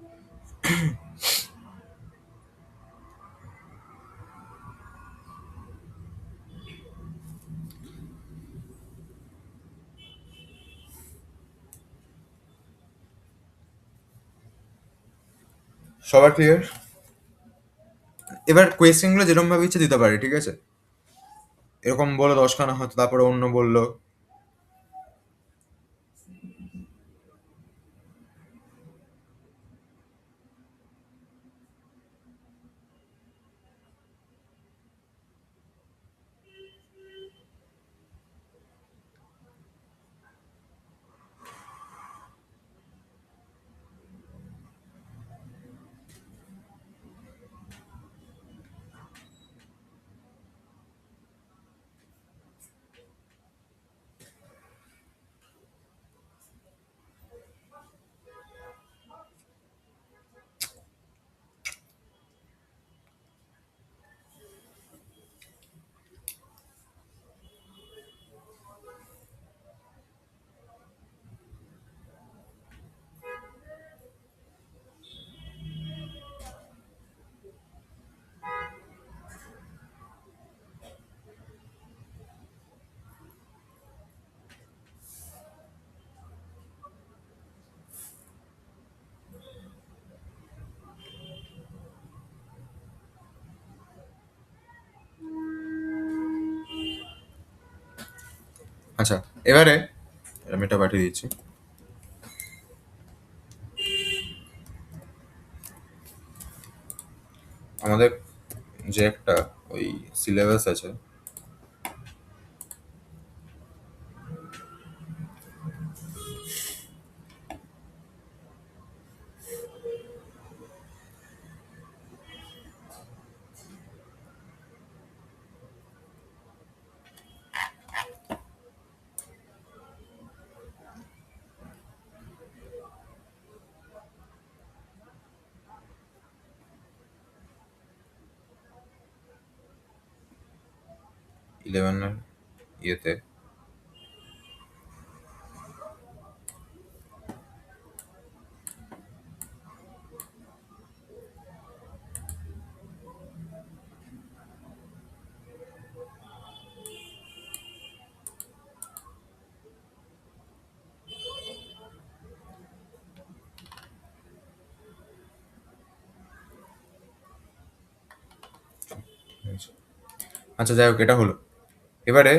সবার ক্লিয়ার? এবার কোয়েশ্চেনগুলো যেরকম ভাবে ইচ্ছে দিতে পারে, ঠিক আছে? এরকম বলো 10খানা হয়তো, তারপরে অন্য বললো আচ্ছা, এবারে আমি এটা পাঠিয়ে দিচ্ছি। আমাদের যে একটা ওই সিলেবাস আছে, 11 ইয়েতে, আচ্ছা যাই হোক, এটা হলো। এবারে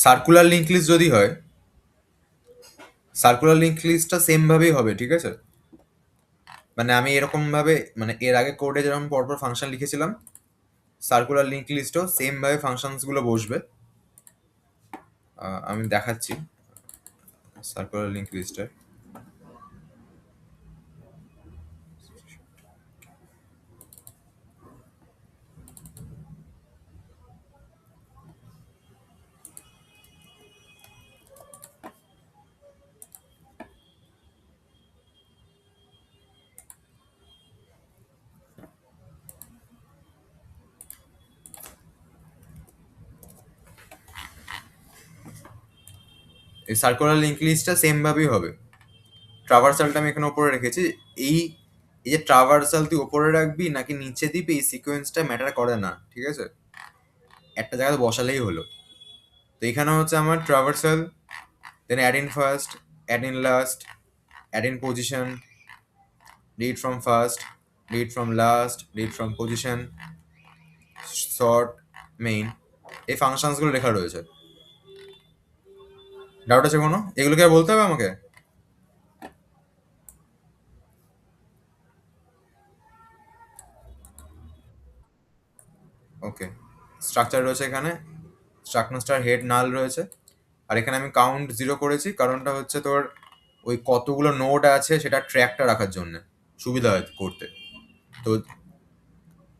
সার্কুলার লিঙ্ক লিস্ট যদি হয়, সার্কুলার লিঙ্ক লিস্টটা সেম ভাবেই হবে, ঠিক আছে? মানে আমি এরকম ভাবে, মানে এর আগে কোডে যেরকম পরপর ফাংশন লিখেছিলাম, সার্কুলার লিঙ্ক লিস্টও সেম ভাবে ফাংশনস গুলো বসবে। আমি দেখাচ্ছি সার্কুলার লিঙ্ক লিস্টের। এই সার্কুলার লিঙ্ক লিস্টটা সেম ভাবেই হবে। ট্রাভার্সালটা আমি এখানে উপরে রেখেছি। এই এই যে ট্রাভার্সাল তুই উপরে রাখবি নাকি নিচে দিবি, এই সিকোয়েন্সটা ম্যাটার করে না, ঠিক আছে? একটা জায়গায় বসালেই হলো। তো এখানে হচ্ছে আমার traversal, then add in first, add in last, add in position, read from first, read from last, read from position, sort, main, এই ফাংশনস গুলো লেখা রয়েছে। ডাউট আছে কোনো? এগুলো কি আর বলতে হবে আমাকে? ওকে, স্ট্রাকচার রয়েছে এখানে, স্ট্রাকচার হেড নাল রয়েছে। আর এখানে আমি কাউন্ট 0 করেছি, কারণটা হচ্ছে তোর ওই কতগুলো নোড আছে সেটা ট্র্যাকটা রাখার জন্য সুবিধা হয় করতে। তো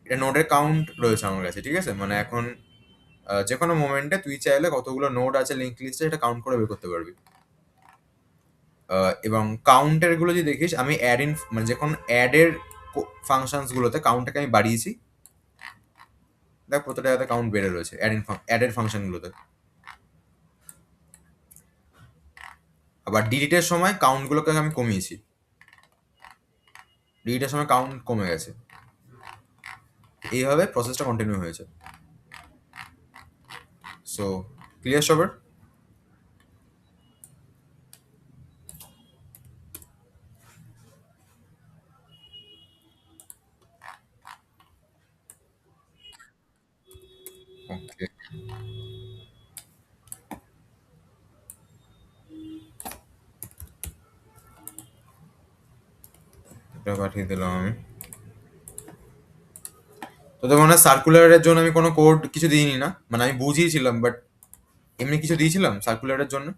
এটা নোডের কাউন্ট রয়েছে আমার কাছে, ঠিক আছে? মানে এখন যে কোনো মোমেন্টে তুই চাইলে কতগুলো নোড আছে লিঙ্ক লিস্টে সেটা কাউন্ট করে বের করতে পারবি। এবং কাউন্টের গুলো যদি দেখিস, আমি অ্যাড ইন মানে যখন অ্যাডের ফাংশনস গুলোতে কাউন্টটাকে আমি বাড়িয়েছি, দেখ প্রতিটা জায়গাতে কাউন্ট বেড়ে রয়েছে অ্যাডের ফাংশন গুলোতে। আবার ডিলিটের সময় কাউন্ট গুলোকে আমি কমিয়েছি, ডিলিটের সময় কাউন্ট কমে গেছে। এইভাবে প্রসেসটা কন্টিনিউ হয়েছে। সো ক্লিয়ার সবার? ওকে, এটা পাঠিয়ে দিলাম আমি। তো তোর মনে হয় সার্কুলারের জন্য আমি কোনো কোড কিছু দিইনি না? মানে আমি বুঝিয়েছিলাম, বাট এমনি কিছু দিয়েছিলাম সার্কুলারের জন্য?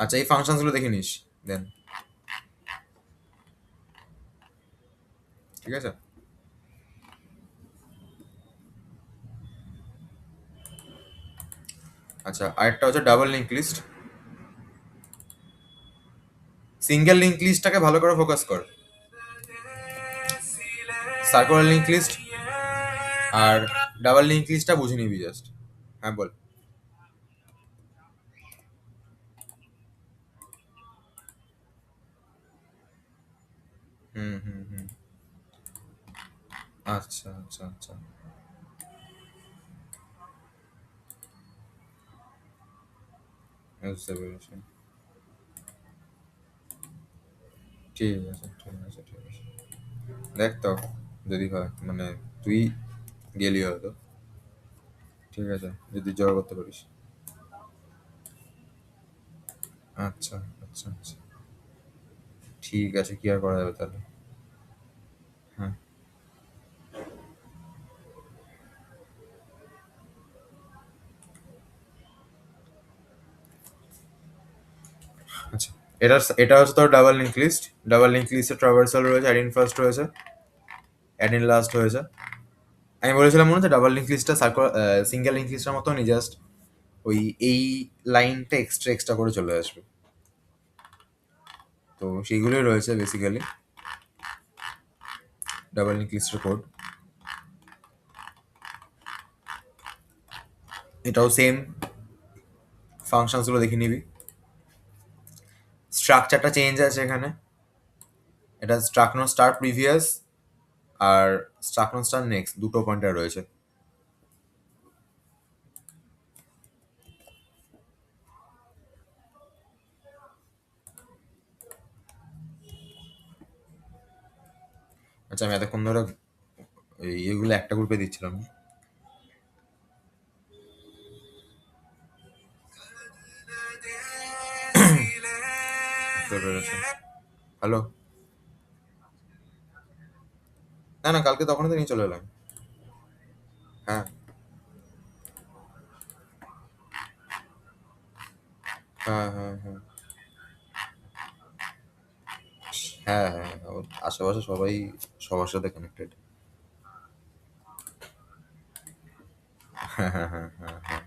আচ্ছা, এই ফাংশনস গুলো দেখে নিস দেন, ঠিক আছে? আচ্ছা, আরেকটা হচ্ছে double link list. Single link লিস্টটাকে ভালো করে ফোকাস কর। সার্কুলার লিঙ্ক লিস্ট আর ডাবল লিঙ্ক লিস্টটা বুঝে নিবি জাস্ট। হ্যাঁ বল। হুম হুম হুম। আচ্ছা আচ্ছা আচ্ছা, বুঝতে পেরেছি। ঠিক আছে ঠিক আছে ঠিক আছে, দেখ তো। যদি হয় মানে তুই গেলি হয়তো, ঠিক আছে, যদি জোগাড় করতে পারিস। আচ্ছা আচ্ছা আচ্ছা, ঠিক আছে, কি আর করা যাবে তাহলে। হ্যাঁ, আচ্ছা, এটা এটা হচ্ছে তোর double link list. Double link লিস্টে ট্রাভার্সাল রয়েছে, অ্যাডিন ফার্স্ট রয়েছে, অ্যাডিন লাস্ট হয়েছে। আমি বলেছিলাম মনে হচ্ছে ডাবল লিঙ্ক লিস্টটা সিঙ্গেল লিঙ্ক লিস্টের মতনই, জাস্ট ওই এই লাইনটা এক্সট্রা এক্সট্রা করে চলে আসবে। তো সেইগুলোই রয়েছে বেসিক্যালি ডাবল লিঙ্ক লিস্টের কোড। এটাও সেম, ফাংশনসগুলো দেখে নিবি। স্ট্রাকচারটা চেঞ্জ আছে এখানে, এটা স্ট্রাকনো স্টার প্রিভিয়াস আর স্ট্রাকনো স্টার নেক্সট দুটো পয়েন্টার রয়েছে। আচ্ছা, আমি এতক্ষণ ধরে ইয়েগুলো একটা গ্রুপে দিচ্ছিলাম। বুঝতে পেরেছি। হ্যালো। না না, কালকে তখন তো নিয়ে চলে এলাম। হ্যাঁ হ্যাঁ হ্যাঁ হ্যাঁ হ্যাঁ হ্যাঁ, ওর আশেপাশে সবাই সবার সাথে কানেক্টেড। হ্যাঁ হ্যাঁ হ্যাঁ হ্যাঁ হ্যাঁ।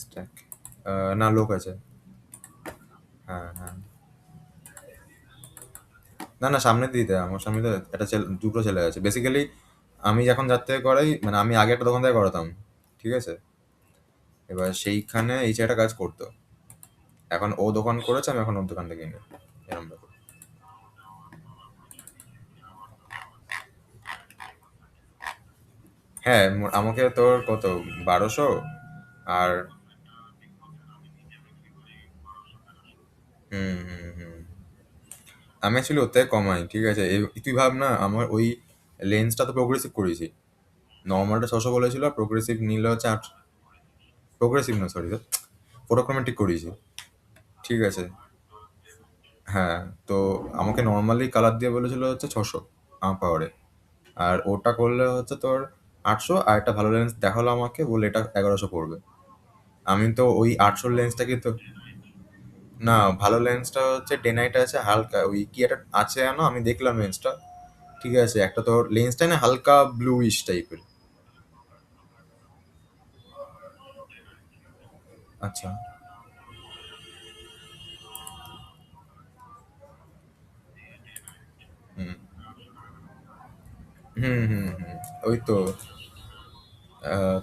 স্ট্যাক, না লোক আছে। হ্যাঁ হ্যাঁ। না না, সামনে দিয়ে দেয়, আমার সামনে তো একটা ছেলে, দুটো ছেলে আছে বেসিক্যালি। আমি যখন যার থেকে করাই, মানে আমি আগে একটা দোকান থেকে করাতাম, ঠিক আছে, এবার সেইখানে এই ছেলেটা কাজ করতো। এখন ও দোকান করেছে, আমি এখন ওর দোকান থেকে নিই, এরকম ব্যাপার। হ্যাঁ, আমাকে তোর কত, 1200। আর হুম হুম হুম, আমি অ্যাকচুয়ালি ওর থেকে কমাই, ঠিক আছে। তুই ভাব না, আমার ওই লেন্সটা তো প্রোগ্রেসিভ করেছি। নর্মালটা 600 বলেছিল, প্রোগ্রেসিভ নিলে হচ্ছে 8। প্রোগ্রেসিভ না, সরি, ফটোক্রোমেটিক করিয়েছি, ঠিক আছে। হ্যাঁ, তো আমাকে নর্মালি কালার দিয়ে বলেছিল হচ্ছে 600 আমার পাওয়ারে। আর ওটা করলে হচ্ছে তোর 800, আর একটা ভালো লেন্স দেখালো আমাকে, বলে এটা 1100 পড়বে। আমি তো ওই 800 লেন্সটাকে তো, না, ভালো লেন্সটা হচ্ছে ডেনাইটা আছে হালকা, ওই কি একটা আছে জানো, আমি দেখলাম লেন্সটা, ঠিক আছে, একটা তোর লেন্সটা না হালকা ব্লুইশ টাইপের। আচ্ছা। হুম হুম হুম হুম, ওই তো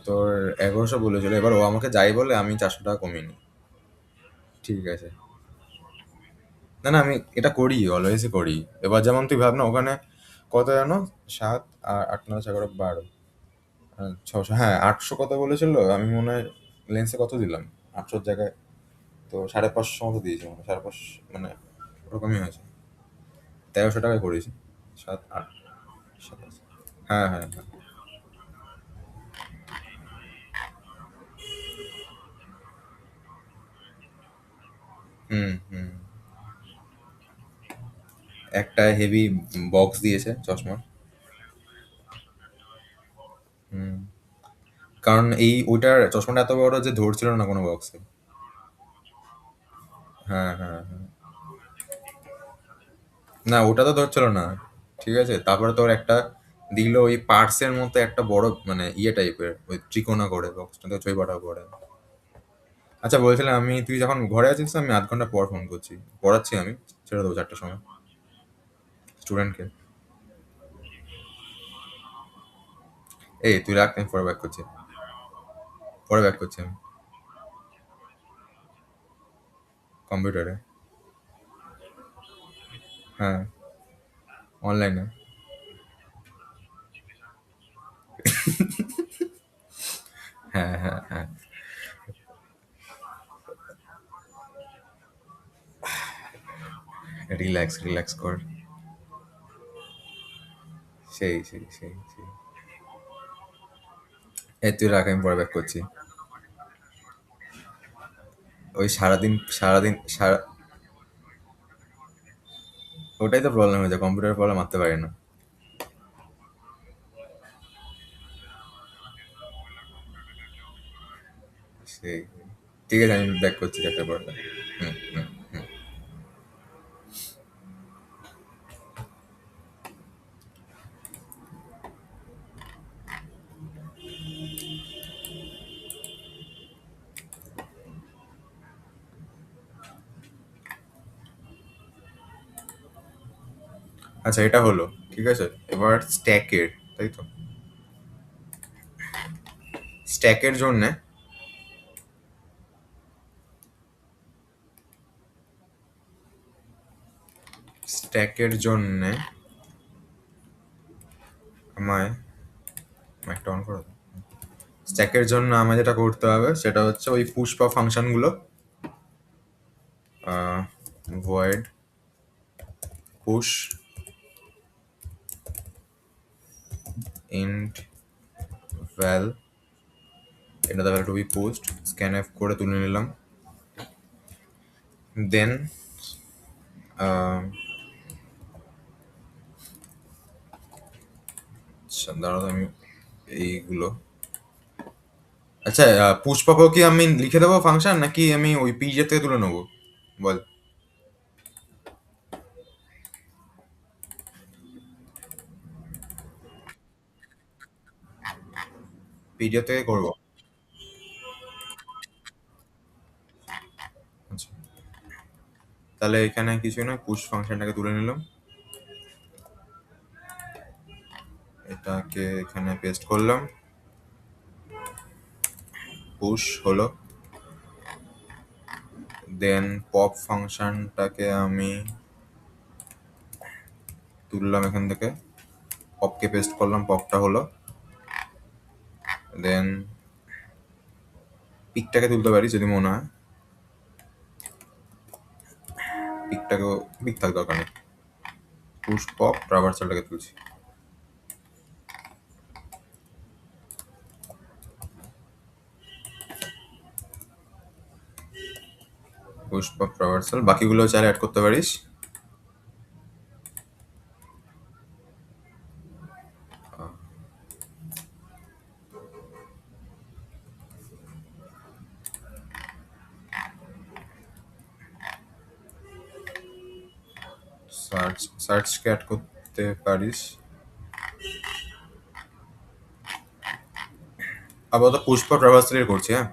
তোর 1100 বলেছিল, এবার ও আমাকে যাই বলে আমি 400 টাকা কমিয়ে নিই, ঠিক আছে। না না, আমি এটা করি, অলওয়েজই করি। এবার যেমন তুই ভাব না, ওখানে কত জানো, 7 আর 8 9 11 12, 600, হ্যাঁ 800 কত বলেছিল, আমি মনে হয় লেন্সে কত দিলাম, 800 জায়গায় তো 550 মতো দিয়েছি, মানে 550, মানে ওরকমই হয়েছে। 1300 টাকায় করেছি, 7 8 27। হ্যাঁ হ্যাঁ হ্যাঁ। হুম হুম। একটা হেভি বক্স দিয়েছে চশমা। হুম, কারণ এই ওইটার চশমাটা এত বড় যে ধরছিল না কোনো বক্সে। হ্যাঁ হ্যাঁ হ্যাঁ। না, ওটা তো ধরছিল না, ঠিক আছে। তারপরে তোর একটা দিল ওই পার্সের মতো একটা বড়, মানে ইয়ে টাইপের, ওই ত্রিকোণা করে বক্সটা তো ছবি পাঠাবো পরে। আচ্ছা, বলছিলাম আমি, তুই যখন ঘরে আছিস তো আমি 0.5 ঘন্টা পর ফোন করছি, পড়াচ্ছি আমি, ছেড়ে দেবো 4টার সময় স্টুডেন্টকে। এই তুই রাখ, আমি পরে ব্যাক করছি, পরে ব্যাক করছি আমি কম্পিউটারে। হ্যাঁ, অনলাইনে। হ্যাঁ হ্যাঁ হ্যাঁ। রিল্যাক্স রিল্যাক্স কর। সেই এই তুই রাখ, আমি পরে ব্যাক করছি। ওই সারাদিন সারাদিন সারা ওটাই তো প্রবলেম হয়েছে, কম্পিউটার প্রবলেম মারতে পারি না। সেই ঠিক আছে, আমি ব্যাক করছি একটা পরে। হুম হুম। আচ্ছা, এটা হলো ঠিক আছে। এবার স্ট্যাকের, তাই তো? স্ট্যাকের জন্য স্ট্যাকের জন্য আমায় একটা অন করে দাও। স্ট্যাকের জন্য আমায় যেটা করতে হবে সেটা হচ্ছে ওই পুশ বা ফাংশনগুলো, ভয়েড পুশ ইন্ট ভ্যাল, এটা ভ্যাল টু বি পোস্ট, স্ক্যানএফ করে তুলে নিলাম। দেন দাঁড়াও আমি এইগুলো, আচ্ছা পুষ্পাকেও কি আমি লিখে দেবো ফাংশন, নাকি আমি ওই পিজে থেকে তুলে নেবো? বল। পিজে থেকে করবো? আচ্ছা, তাহলে এখানে কিছু না, পুশ ফাংশনটাকে তুলে নিলাম, এটাকে এখানে পেস্ট করলাম, পুশ হলো। দেন পপ ফাংশনটাকে আমি তুললাম এখান থেকে, পপকে পেস্ট করলাম, পপটা হলো। দেন পিকটাকে তুলতে পারি যদি মনে হয়, পিকটাকেও, পিক থাক দরকার নেই, পুশ পপ ট্রাভার্সালটাকে তুলছি। পুশ পপ ট্রাভার্সাল, বাকিগুলো চাইলে অ্যাড করতে পারিস। সার্চকে অ্যাড করতে পারিস। আপাতত পুষ্প ট্রাভার্সালের করছি, হ্যাঁ।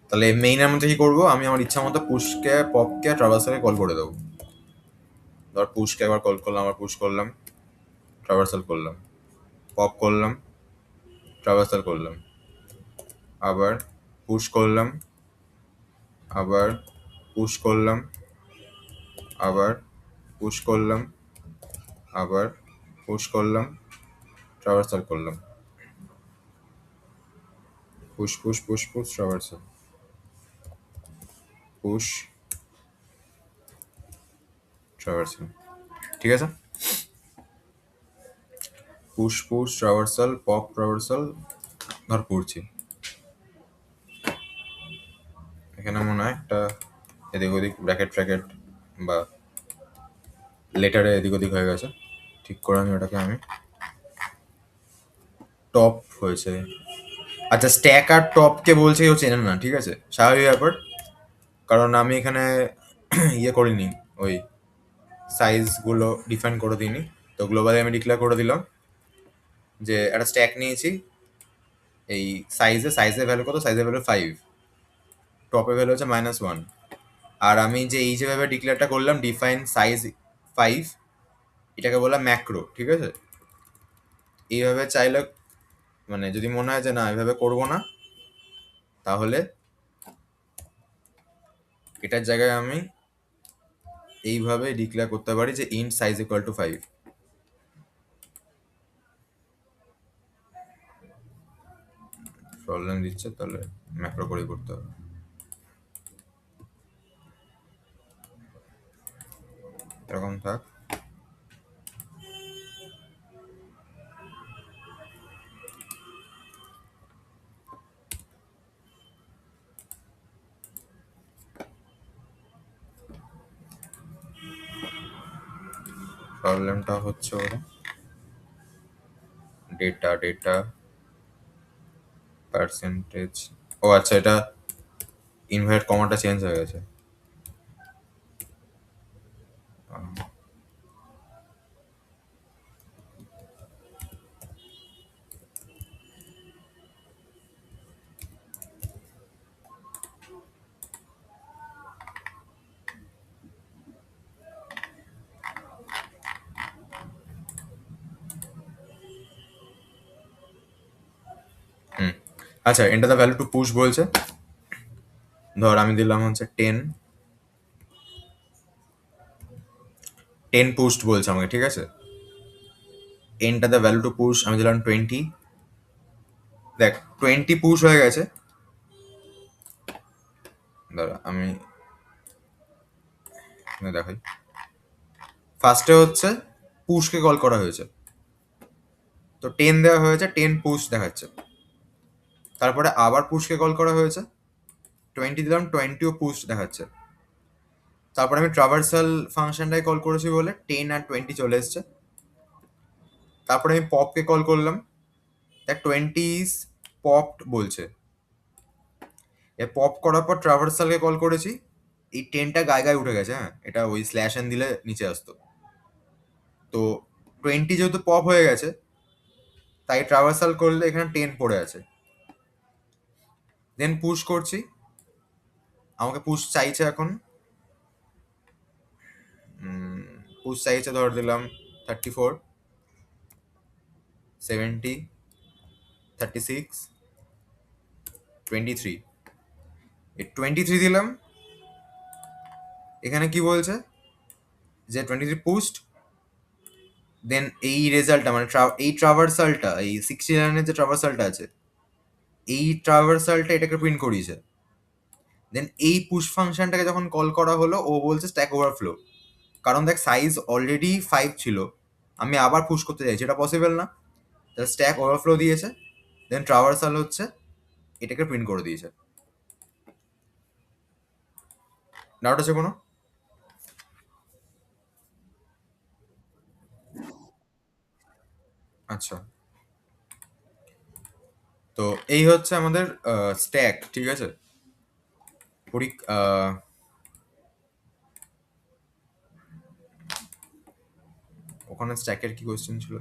তাহলে মেইনের মধ্যে কি করবো, আমি আমার ইচ্ছা মতো পুশকে পপকে ট্রাভার্সালে কল করে দেবো। ধর পুশকে একবার কল করলাম, আবার পুশ করলাম, ট্রাভার্সাল করলাম, পপ করলাম, ট্রাভার্সাল করলাম, আবার পুশ করলাম, আবার পুশ করলাম, আবার পুশ করলাম, আবার পুশ করলাম, ট্রাভার্সাল করলাম, push push push push traversal, push traversal, ঠিক আছে। Push push traversal, pop traversal, ধর পড়ছি। এখানে মনে হয় একটা এদিক ওদিক ব্র্যাকেট ফ্র্যাকেট বা লেটারে এদিক ওদিক হয়ে গেছে, ঠিক করে আমি ওটাকে আমি টপ হয়েছে। আচ্ছা, স্ট্যাক আর টপকে বলছে কেউ চেনে না, ঠিক আছে, স্বাভাবিক ব্যাপার, কারণ আমি এখানে ইয়ে করিনি, ওই সাইজগুলো ডিফাইন করে দিইনি। তো গ্লোবালি আমি ডিক্লেয়ার করে দিলাম যে একটা স্ট্যাক নিয়েছি, এই সাইজের ভ্যালু কত, সাইজের ভ্যালু 5, টপের ভ্যালু হচ্ছে -1। আর আমি যে এই যেভাবে ডিক্লেয়ারটা করলাম, ডিফাইন সাইজ 5, এটাকে বললাম ম্যাক্রো, ঠিক আছে। এইভাবে চাইলে, মানে যদি মনে হয় যে না এভাবে করবো না, তাহলে এটার জায়গায় আমি এইভাবে ডিক্লেয়ার করতে পারি যে int size equal to 5। Problem দিচ্ছে, তাহলে ম্যাক্রো করে করতে হবে, এরকম থাক। প্রবলেমটা হচ্ছে ওরা ডেটা ডেটা পার্সেন্টেজ। ও আচ্ছা, এটা ইনভার্ট কমাটা চেঞ্জ হয়ে গেছে। হুম, আচ্ছা, enter the value two push বলছে। ধর আমি দিলাম হচ্ছে 10, 10 পুশড বলছে আমাকে, ঠিক আছে। Enter the value two push আমি দিলাম 20। দেখ 20 পুশ হয়ে গেছে। দাঁড়া আমি দেখাই। ফার্স্টে হচ্ছে পুশকে কল করা হয়েছে, তো 10 দেওয়া হয়েছে, 10 পুশ দেখাচ্ছে। তারপরে আবার পুশকে কল করা হয়েছে, 20 দিলাম, 20ও পুশ দেখাচ্ছে। তারপরে আমি ট্রাভার্সাল ফাংশনটাই কল করেছি বলে 10 আর 20 চলে এসছে। তারপরে আমি পপকে কল করলাম, দেখ 20 ইজ পপড বলছে। এ পপ করার পর ট্রাভার্সালকে কল করেছি, এই 10টা গায়ে গায়ে উঠে গেছে। হ্যাঁ, এটা ওই স্ল্যাশ এন দিলে নিচে আসতো। তো 20 যেহেতু পপ হয়ে গেছে, তাই ট্রাভার্সাল করলে এখানে 10 পড়ে আছে। দেন পুশ করছি, আমাকে পুশ চাইছে এখন। পুশ চাইছে, ধর দিলাম 34, 70, 36, 23। এই 23 দিলাম, এখানে কি বলছে যে 23 পুস্ট। দেন এই রেজাল্টটা মানে এই ট্রাভার্সালটা, এই 69 যে ট্রাভার্সালটা আছে, এই ট্রাভার্সালটা এটাকে প্রিন্ট করিয়েছে। দেন এই পুশ ফাংশনটাকে যখন কল করা হলো, ও বলছে স্ট্যাক ওভারফ্লো। কারণ দেখ সাইজ অলরেডি 5 ছিল, আমি আবার পুশ করতে চাইছি, এটা পসিবল না। স্ট্যাক ওভারফ্লো দিয়েছে, দেন ট্রাভার্সাল হচ্ছে এটাকে প্রিন্ট করে দিয়েছে। ডাউট আছে কোনো? আচ্ছা, তো এই হচ্ছে আমাদের স্ট্যাক, ঠিক আছে। ওখানে স্ট্যাকের কি কোয়েশ্চেন ছিল?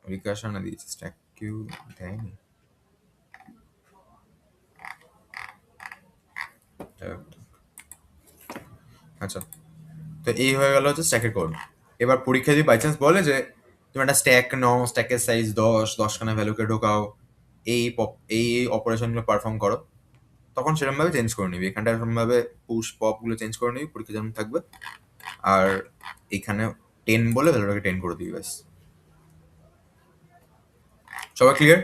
রিকাশানা দিয়েছে, স্ট্যাক কিউ দেয়নি। আচ্ছা, তো এই হয়ে গেল হচ্ছে স্ট্যাকের কোড। এবার পরীক্ষা যদি বাই চান্স বলে যে তুমি একটা স্ট্যাক নাও, স্ট্যাকের সাইজ 10, 10খানা ভ্যালুকে ঢোকাও, এই এই অপারেশনগুলো পারফর্ম করো, তখন সেরকমভাবে চেঞ্জ করে নিবি। এখানটা এরকমভাবে পুশ পপগুলো চেঞ্জ করে নিবি, পরীক্ষা যেমন থাকবে। আর এখানে 10 বলে ভ্যালুটাকে 10 করে দিবি, ব্যাস। সবাই ক্লিয়ার?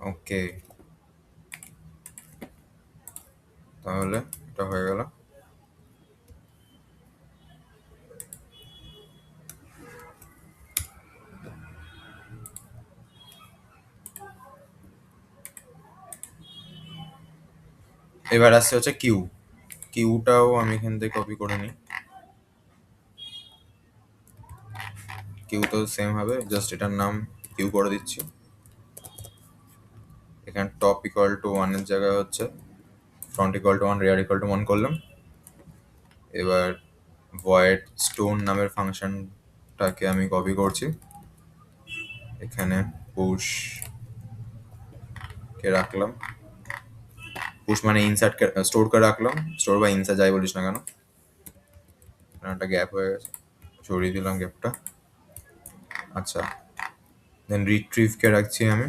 ওকে, তাহলে এটা হয়ে গেল। এবার আসছে হচ্ছে কিউ। কিউটাও আমি এখান থেকে কপি করে নিই। কিউ তো সেম হবে, জাস্ট এটার নাম কিউ করে দিচ্ছি। এখানে টপ ইকুয়াল টু 1 এর জায়গায় হচ্ছে front equal to 1, rare equal to 1 করলাম। এবার ভয়েড স্টোন নামের ফাংশনটাকে আমি কপি করছি, এখানে পুশ কে রাখলাম। পুশ মানে ইনসার্ট স্টোর করে রাখলাম, স্টোর বা ইনসার্ট যাই বলিস না কেন। একটা গ্যাপ হয়ে গেছে, সরিয়ে দিলাম গ্যাপটা। আচ্ছা, দেন রিট্রিভ কে রাখছি আমি।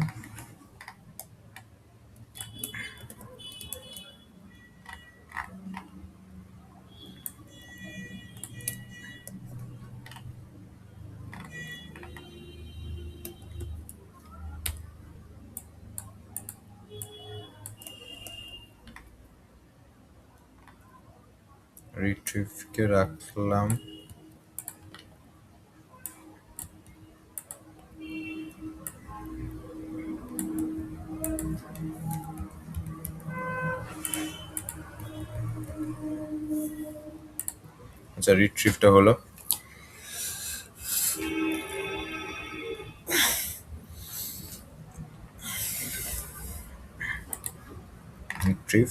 রিট্রিভ কে রাখলাম আচ্ছা, রিট্রিভটা হলো। রিট্রিভ।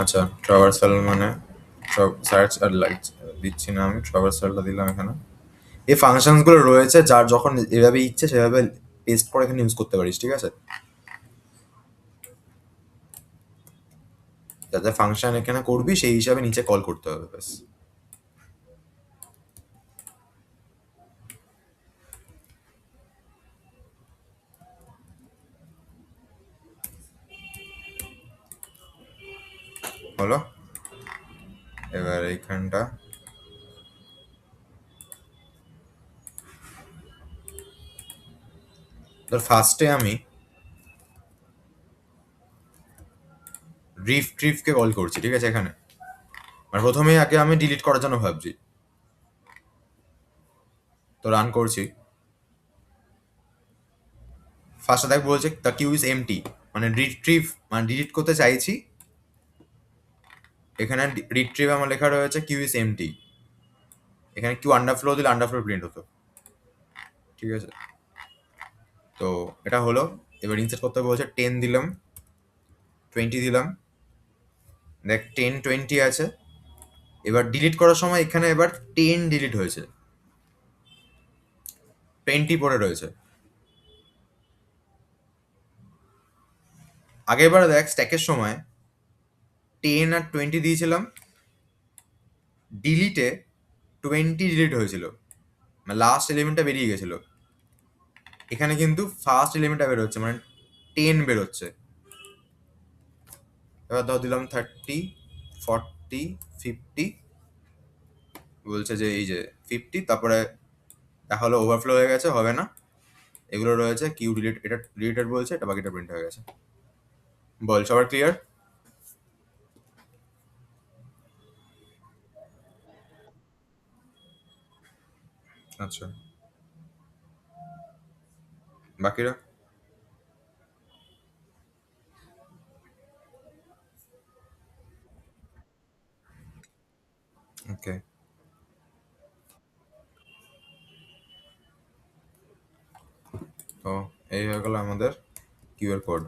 আচ্ছা, ট্রাভার্সাল মানে সার্চ আর লাইট দিচ্ছি না, আমি ট্রাভার্সালটা দিলাম এখানে। এই ফাংশনসগুলো রয়েছে, যার যখন এভাবে ইচ্ছে সেভাবে পেস্ট করে এখানে ইউজ করতে পারিস, ঠিক আছে? যাতে ফাংশন এখানে করবি সেই হিসাবে নিচে কল করতে হবে, ব্যাস। হলো। এবার এইখানটা তোর ফার্স্টে আমি রিট্রিভকে কল করছি, ঠিক আছে? এখানে মানে প্রথমে আগে আমি ডিলিট করার জন্য ভাবছি, তো রান করছি। ফার্স্টে দেখ বলছে দ্য কিউ ইজ এমটি, মানে রিট্রিভ মানে ডিলিট করতে চাইছি। এখানে রিট্রিভ আমার লেখা রয়েছে কিউ ইজ এমটি, এখানে কিউ আন্ডারফ্লো দিলে আন্ডারফ্লো প্রিন্ট হতো, ঠিক আছে? তো এটা হলো। এবার ইনসার্ট করতে বলছে, 10 দিলাম, 20 দিলাম, দেখ 10 20 আছে। এবার ডিলিট করার সময় এখানে এবার 10 ডিলিট হয়েছে, 20 পড়ে রয়েছে। আগেরবার দেখ স্ট্যাকের সময় 10 আর 20 দিয়েছিলাম, ডিলিটে 20 ডিলিট হয়েছিল, মানে লাস্ট এলিমেন্টটা বেরিয়ে গেছিল। এখানে কিন্তু ফার্স্ট এলিমেন্টটা বেরোচ্ছে, মানে 10 বেরোচ্ছে। এবার ধর দিলাম 30, 40, 50, বলছে যে এই যে 50, তারপরে দেখা হলো ওভারফ্লো হয়ে গেছে, হবে না। এগুলো রয়েছে কিউ ডিলিট, এটা ডিলিটেড বলছে, এটা বাকিটা প্রিন্ট হয়ে গেছে। বল, সবার ক্লিয়ার? আচ্ছা, বাকিরা? ওকে, তো এই হয়ে গেল আমাদের কিউ এর কোড।